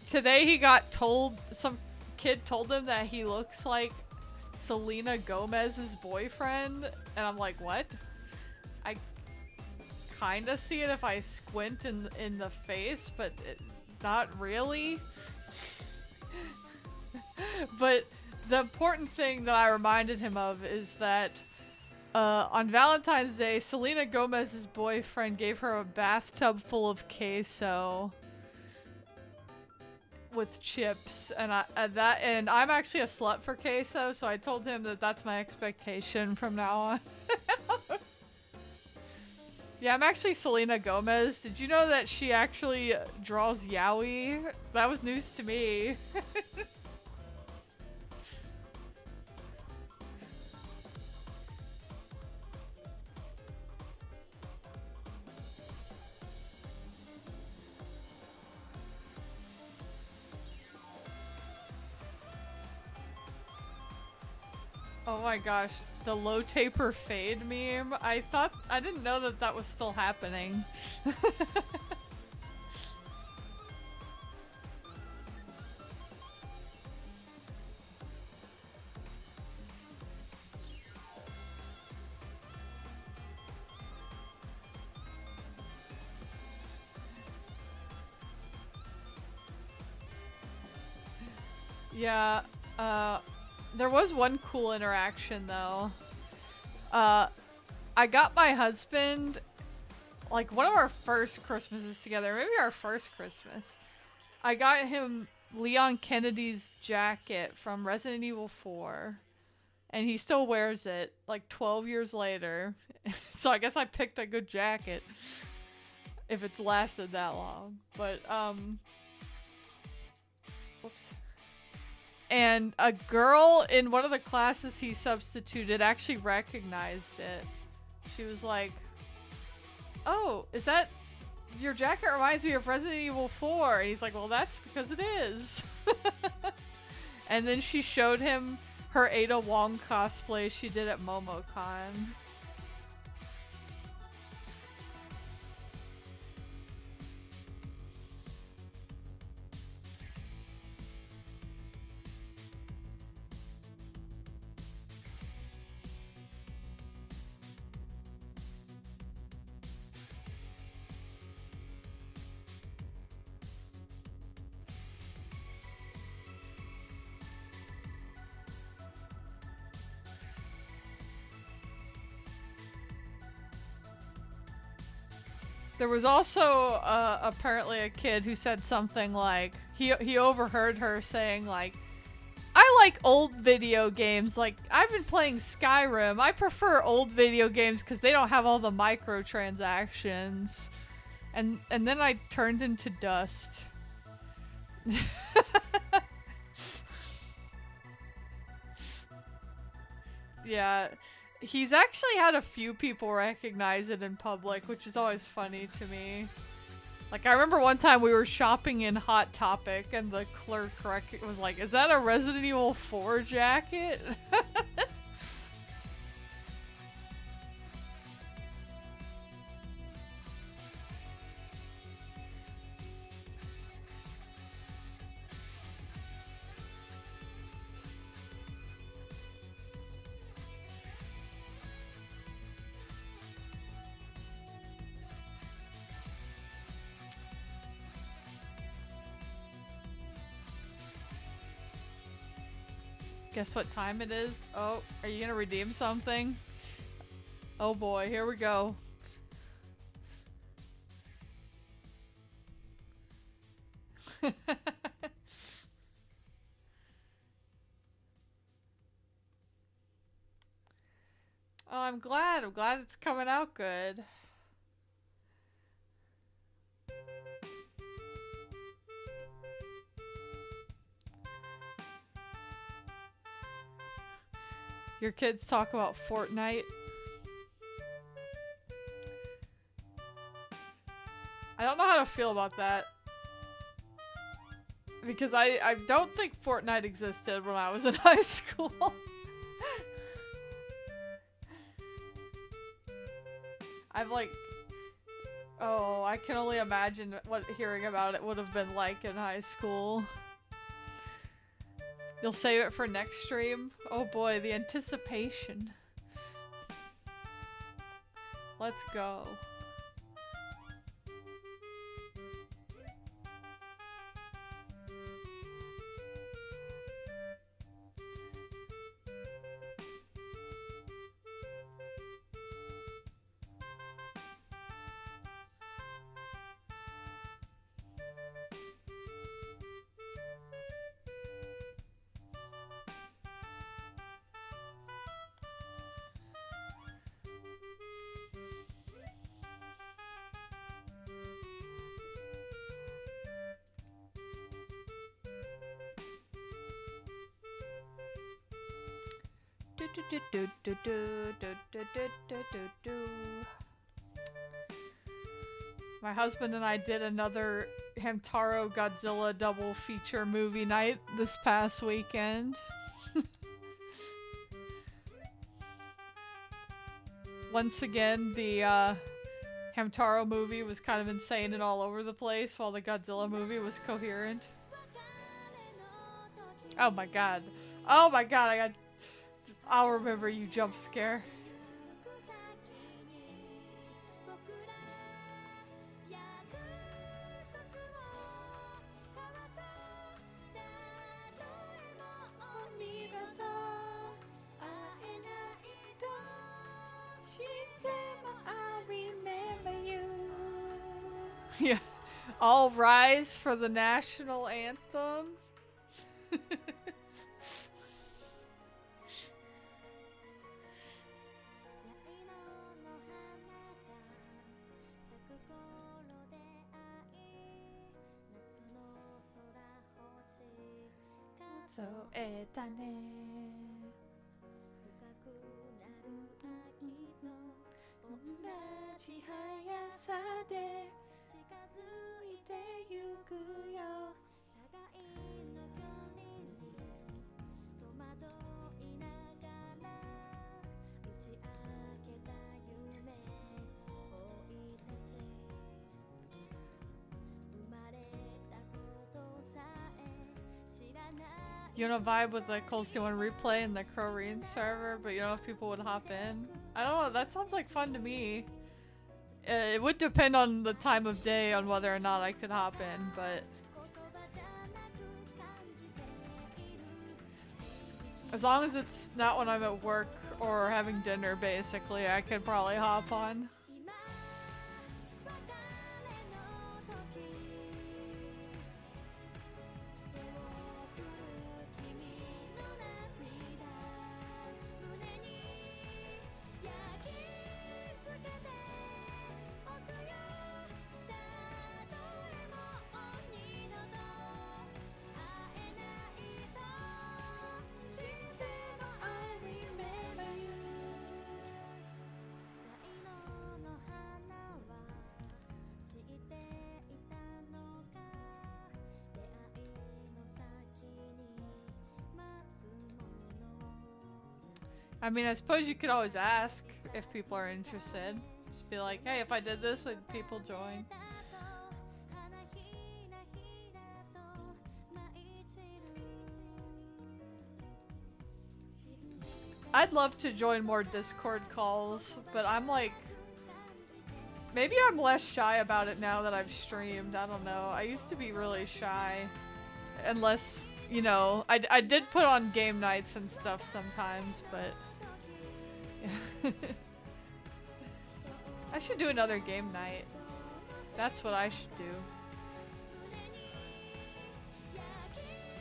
Today he got told, some kid told him that he looks like Selena Gomez's boyfriend. And I'm like, what? I kinda see it if I squint in the face, but not really. But the important thing that I reminded him of is that on Valentine's Day, Selena Gomez's boyfriend gave her a bathtub full of queso with chips, and I'm actually a slut for queso, so I told him that that's my expectation from now on. Yeah, I'm actually Selena Gomez. Did you know that she actually draws yaoi? That was news to me. Oh my gosh, the low taper fade meme. I didn't know that that was still happening. Yeah, there was one cool interaction though. I got my husband, like one of our first Christmases together, maybe our first Christmas. I got him Leon Kennedy's jacket from Resident Evil 4. And he still wears it, like 12 years later. So I guess I picked a good jacket. if it's lasted that long. But, whoops. And a girl in one of the classes he substituted actually recognized it. She was like, "Oh, is that... your jacket reminds me of Resident Evil 4. And he's like, well, that's because it is. And then she showed him her Ada Wong cosplay she did at MomoCon. There was also apparently a kid who said something like, he overheard her saying like, I like old video games, like I've been playing Skyrim, I prefer old video games because they don't have all the microtransactions. And then I turned into dust. Yeah. He's actually had a few people recognize it in public, which is always funny to me. Like, I remember one time we were shopping in Hot Topic, and the clerk was like, is that a Resident Evil 4 jacket? Guess what time it is? Oh, are you gonna redeem something? Oh boy, here we go. Oh, I'm glad. I'm glad it's coming out good. Your kids talk about Fortnite. I don't know how to feel about that. Because I don't think Fortnite existed when I was in high school. I'm like... oh, I can only imagine what hearing about it would have been like in high school. You'll save it for next stream? Oh boy, the anticipation. Let's go. My husband and I did another Hamtaro Godzilla double feature movie night this past weekend. Once again, the Hamtaro movie was kind of insane and all over the place, while the Godzilla movie was coherent. Oh my god. Oh my god, I'll remember you jump scare. Yeah. All rise for the national anthem. 数えたね同じ速さで近づいてゆくよYou wanna vibe with the Cold Steel 1 replay in the Korean server, but you don't know if people would hop in? I don't know, that sounds like fun to me. It would depend on the time of day on whether or not I could hop in, but... As long as it's not when I'm at work or having dinner, basically, I could probably hop on. I mean, I suppose you could always ask if people are interested. Just be like, hey, if I did this, would people join? I'd love to join more Discord calls, but I'm like... Maybe I'm less shy about it now that I've streamed, I don't know. I used to be really shy. Unless, you know, I did put on game nights and stuff sometimes, but... I should do another game night. That's what I should do.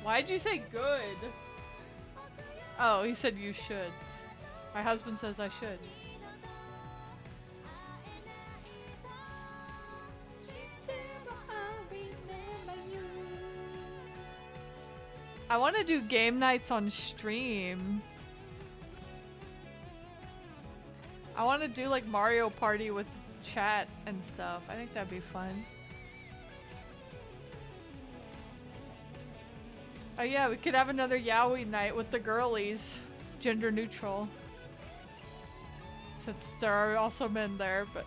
Why'd you say good? Oh, he said you should. My husband says I should. I want to do game nights on stream. I want to do like Mario Party with chat and stuff. I think that'd be fun. Oh yeah, we could have another yaoi night with the girlies. Gender neutral. Since there are also men there, but...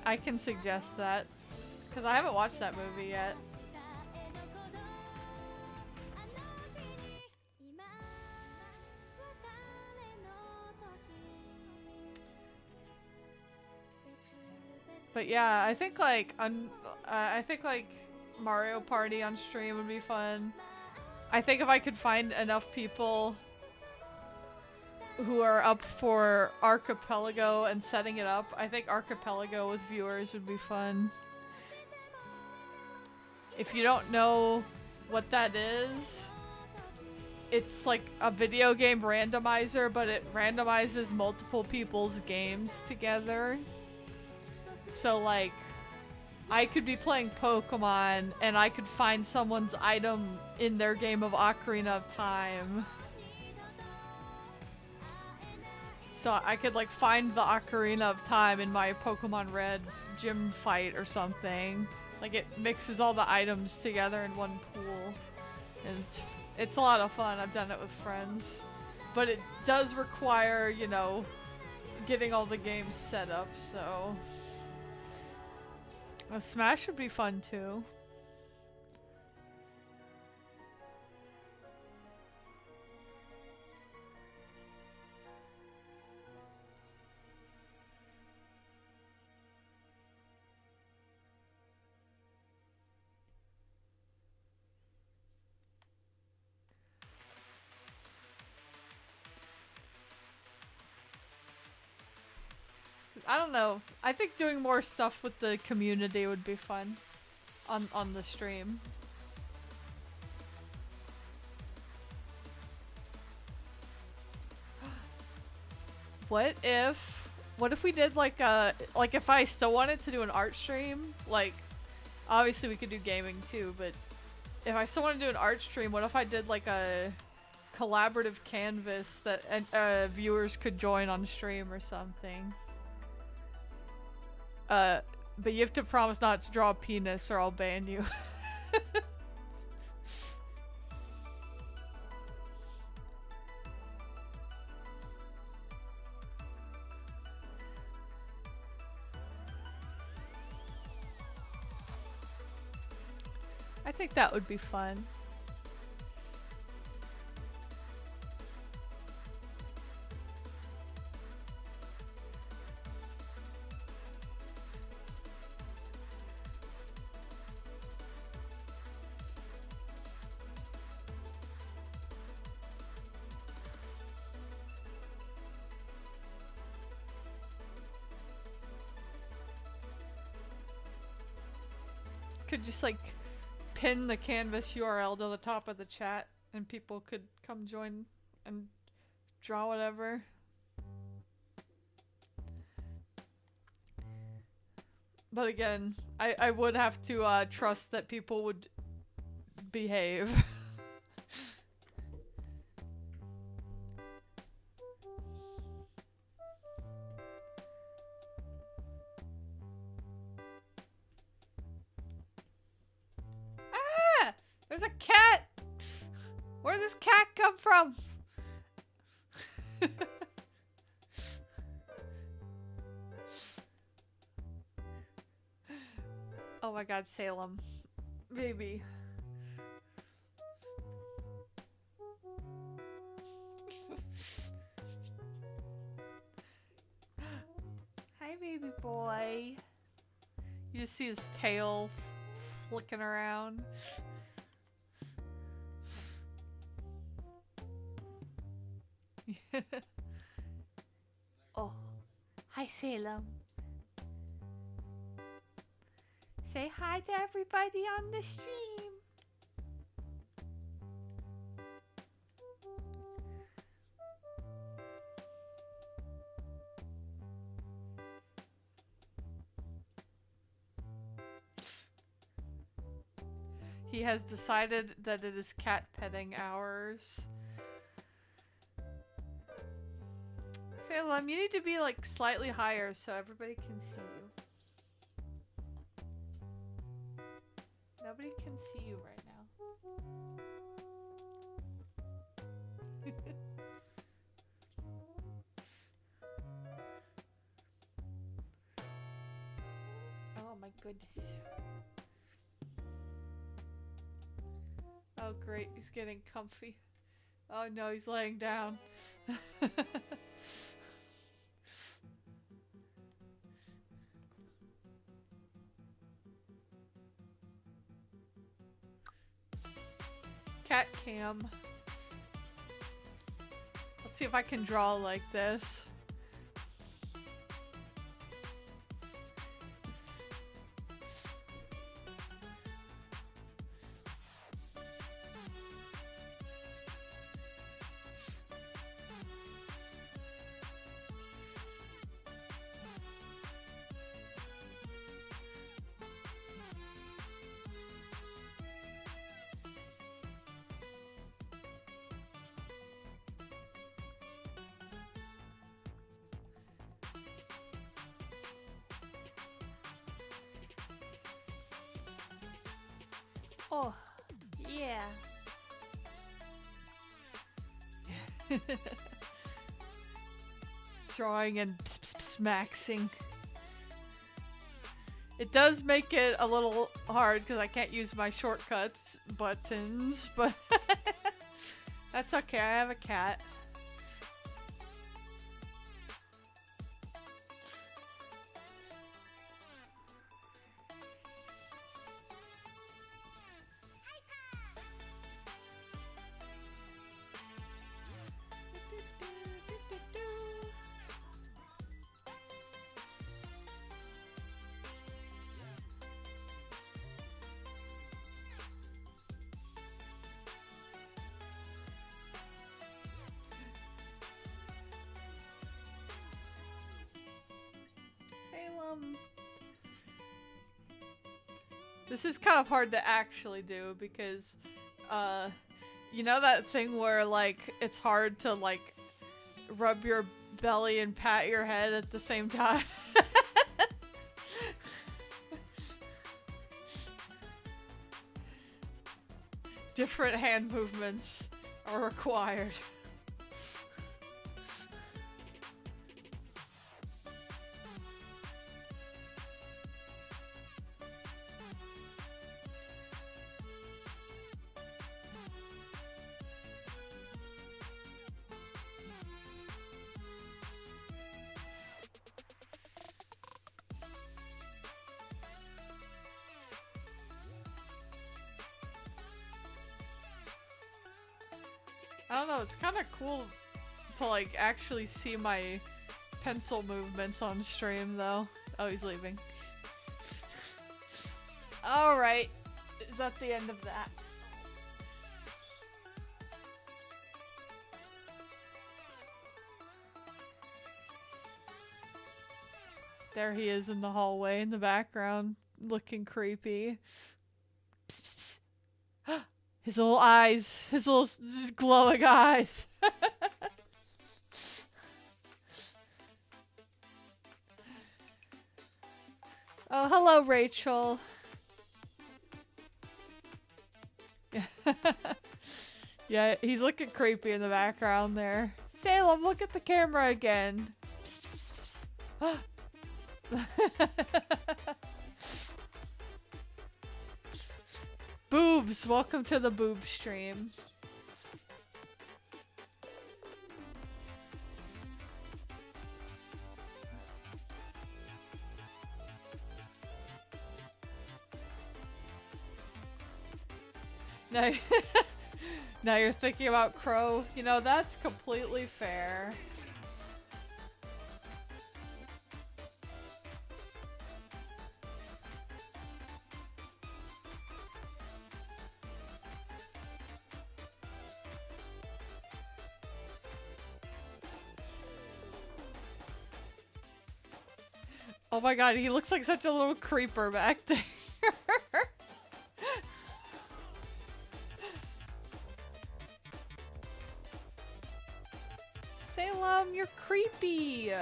I can suggest that. Because I haven't watched that movie yet. But yeah, I think like Mario Party on stream would be fun. I think if I could find enough people who are up for Archipelago and setting it up, I think Archipelago with viewers would be fun. If you don't know what that is, it's like a video game randomizer, but it randomizes multiple people's games together. So like, I could be playing Pokemon and I could find someone's item in their game of Ocarina of Time. So I could like find the Ocarina of Time in my Pokemon Red gym fight or something. Like it mixes all the items together in one pool. And it's a lot of fun. I've done it with friends. But it does require, you know, getting all the games set up, so... Smash would be fun too. I don't know. I think doing more stuff with the community would be fun on the stream. What if What if we did like like if I still wanted to do an art stream, like obviously we could do gaming too, but if I still want to do an art stream, what if I did like a collaborative canvas that viewers could join on stream or something? But you have to promise not to draw a penis or I'll ban you. I think that would be fun. Could just like pin the canvas URL to the top of the chat and people could come join and draw whatever. But again, I would have to trust that people would behave. There's a cat! Where'd this cat come from? Oh my god, Salem. Baby. Hi, baby boy. You just see his tail flicking around. Oh, hi Salem. Say hi to everybody on the stream. He has decided that it is cat petting hours. Salem, you need to be like slightly higher so everybody can see you. Nobody can see you right now. Oh my goodness. Oh great, he's getting comfy. Oh no, he's laying down. Cat cam. Let's see if I can draw like this. Oh, yeah. Drawing and maxing. It does make it a little hard because I can't use my shortcuts buttons, but that's okay. I have a cat. This is kind of hard to actually do because, you know that thing where, like, it's hard to, like, rub your belly and pat your head at the same time? Different hand movements are required. I don't know, it's kind of cool to, like, actually see my pencil movements on stream, though. Oh, he's leaving. Alright. Is that the end of that? There he is in the hallway in the background, looking creepy. Psst, psst, psst. His little eyes, his little glowing eyes. Oh, hello, Rachel. Yeah. Yeah, he's looking creepy in the background there. Salem, look at the camera again. Psst, psst, psst, psst. Boobs, welcome to the boob stream. Now, now you're thinking about Crow. You know, that's completely fair. Oh my god, he looks like such a little creeper back there. Salem, you're creepy.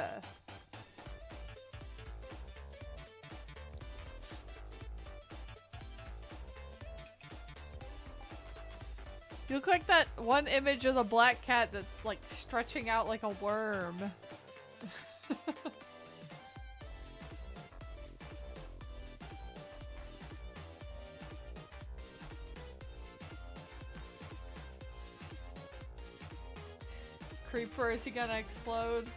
You look like that one image of the black cat that's like stretching out like a worm. Creeper, is he gonna explode?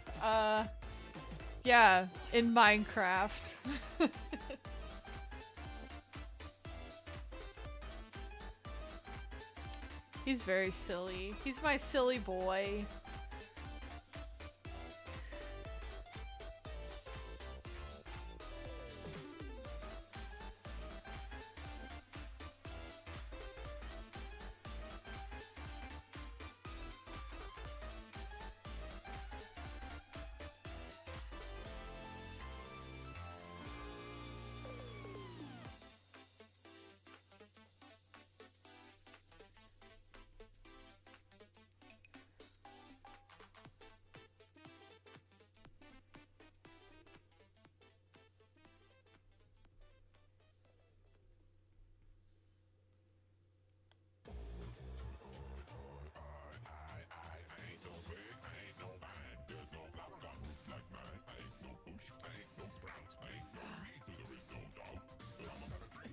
Yeah, in Minecraft. He's very silly. He's my silly boy.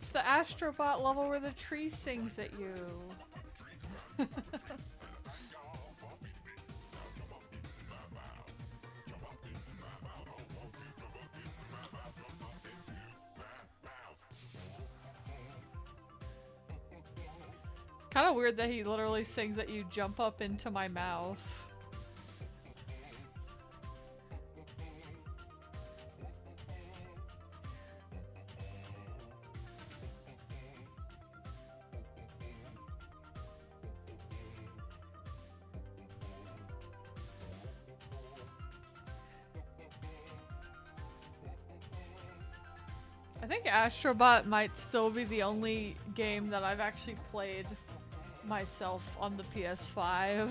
It's the Astrobot level where the tree sings at you. Kind of weird that he literally sings that you jump up into my mouth. I think Astrobot might still be the only game that I've actually played myself on the PS5.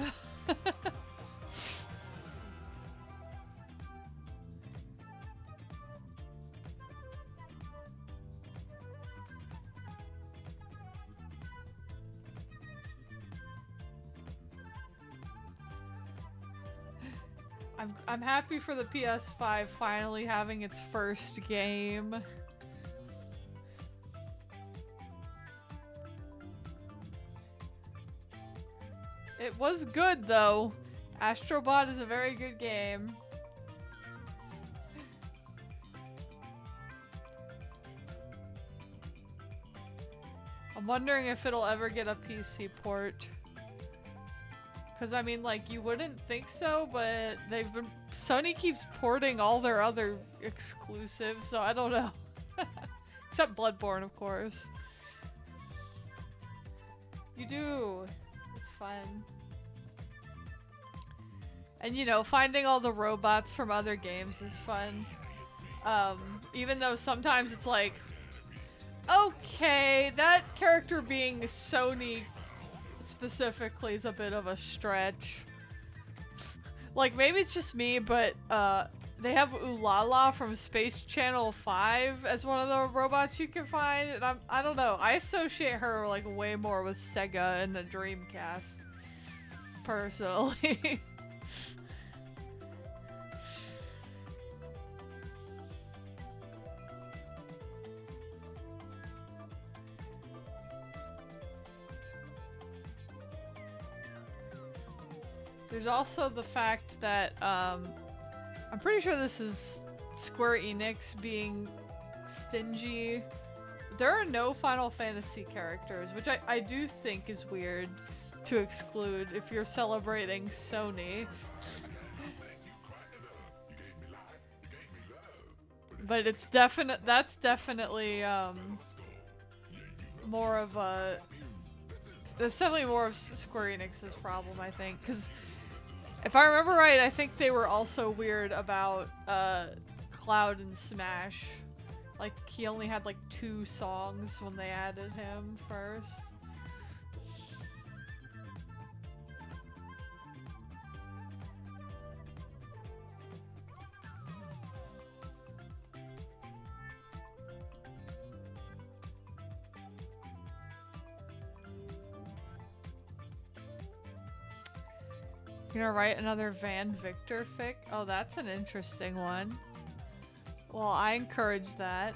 I'm happy for the PS5 finally having its first game. It was good though. Astrobot is a very good game. I'm wondering if it'll ever get a PC port. Because I mean, like, you wouldn't think so, but Sony keeps porting all their other exclusives, so I don't know. Except Bloodborne, of course. You do. It's fun. And you know, finding all the robots from other games is fun. Even though sometimes it's like, okay, that character being Sony specifically is a bit of a stretch. Like, maybe it's just me, but they have Ulala from Space Channel 5 as one of the robots you can find, and I don't know, I associate her like way more with Sega and the Dreamcast, personally. There's also the fact that, I'm pretty sure this is Square Enix being stingy. There are no Final Fantasy characters, which I do think is weird to exclude if you're celebrating Sony. But it's that's definitely, more of a... That's definitely more of Square Enix's problem, I think, because if I remember right, I think they were also weird about Cloud and Smash. Like, he only had like 2 songs when they added him first. You're gonna write another Van Victor fic? Oh, that's an interesting one. Well, I encourage that.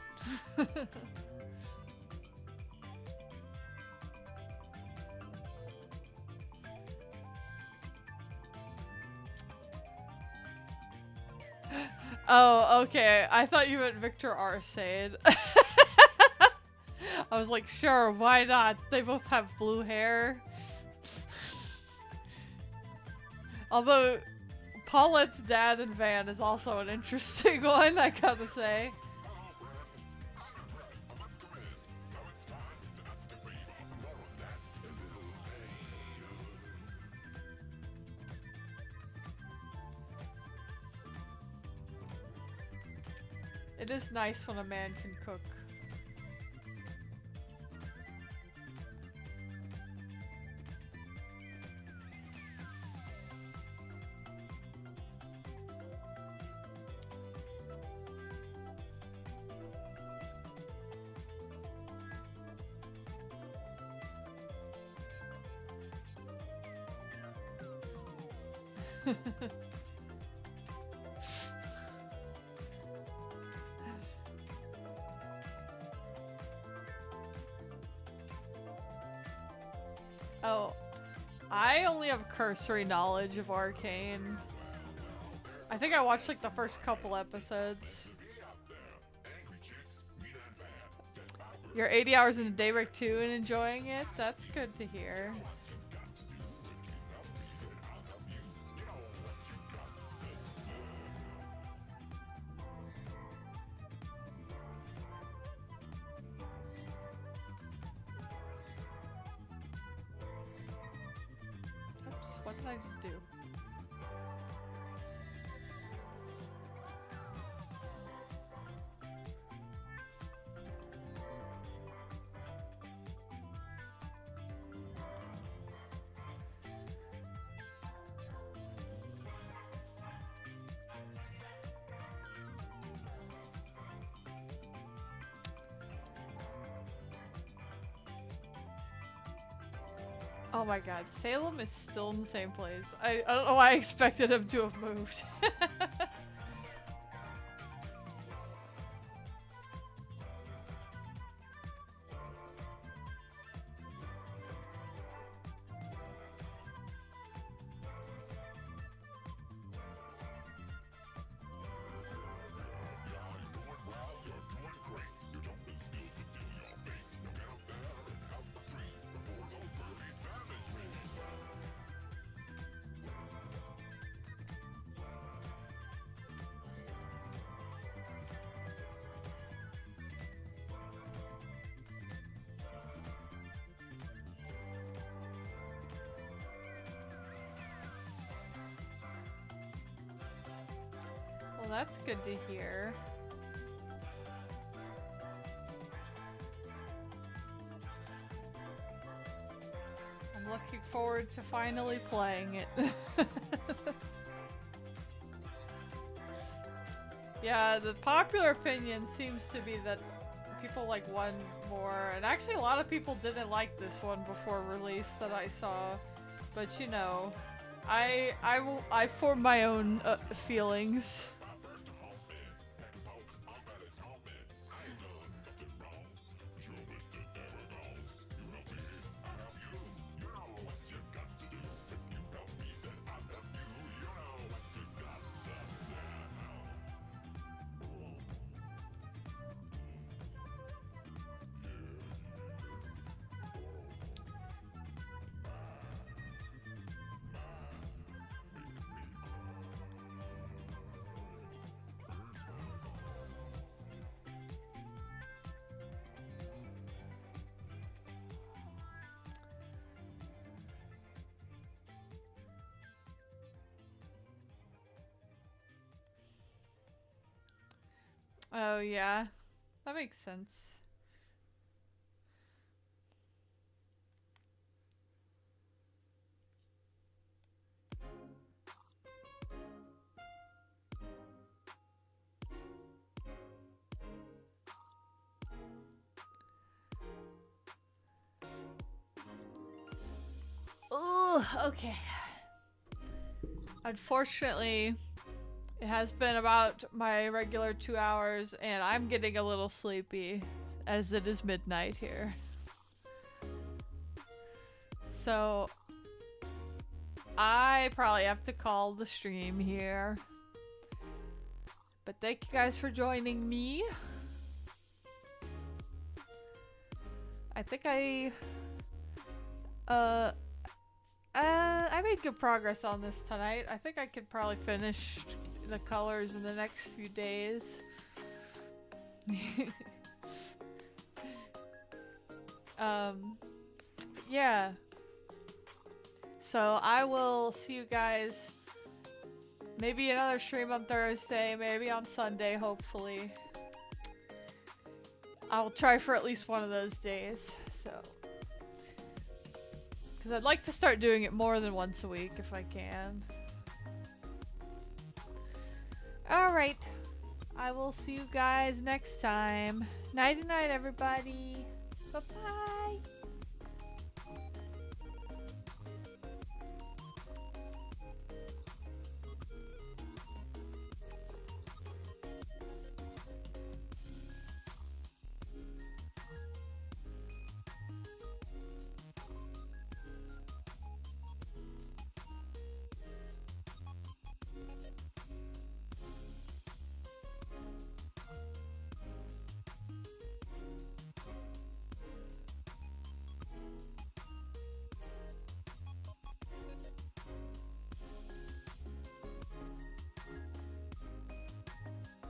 Oh, okay. I thought you meant Victor Arcade. I was like, sure, why not? They both have blue hair. Although, Paulette's dad and Van is also an interesting one, I gotta say. It is nice when a man can cook. Oh, I only have cursory knowledge of Arcane. I think I watched like the first couple episodes. You're 80 hours into Daybreak 2 and enjoying it? That's good to hear. Oops, what did I just do? Oh my god, Salem is still in the same place. I don't know why I expected him to have moved. Well, that's good to hear. I'm looking forward to finally playing it. Yeah, the popular opinion seems to be that people like one more, and actually a lot of people didn't like this one before release that I saw. But you know, I form my own feelings. Oh yeah, that makes sense. Oh, okay. Unfortunately, it has been about my regular 2 hours, and I'm getting a little sleepy, as it is midnight here. So, I probably have to call the stream here. But thank you guys for joining me. I think I made good progress on this tonight. I think I could probably finish the colors in the next few days. Yeah. So I will see you guys maybe another stream on Thursday, maybe on Sunday, hopefully. I'll try for at least one of those days, so. Because I'd like to start doing it more than once a week if I can. Alright. I will see you guys next time. Nighty night, everybody. Bye-bye.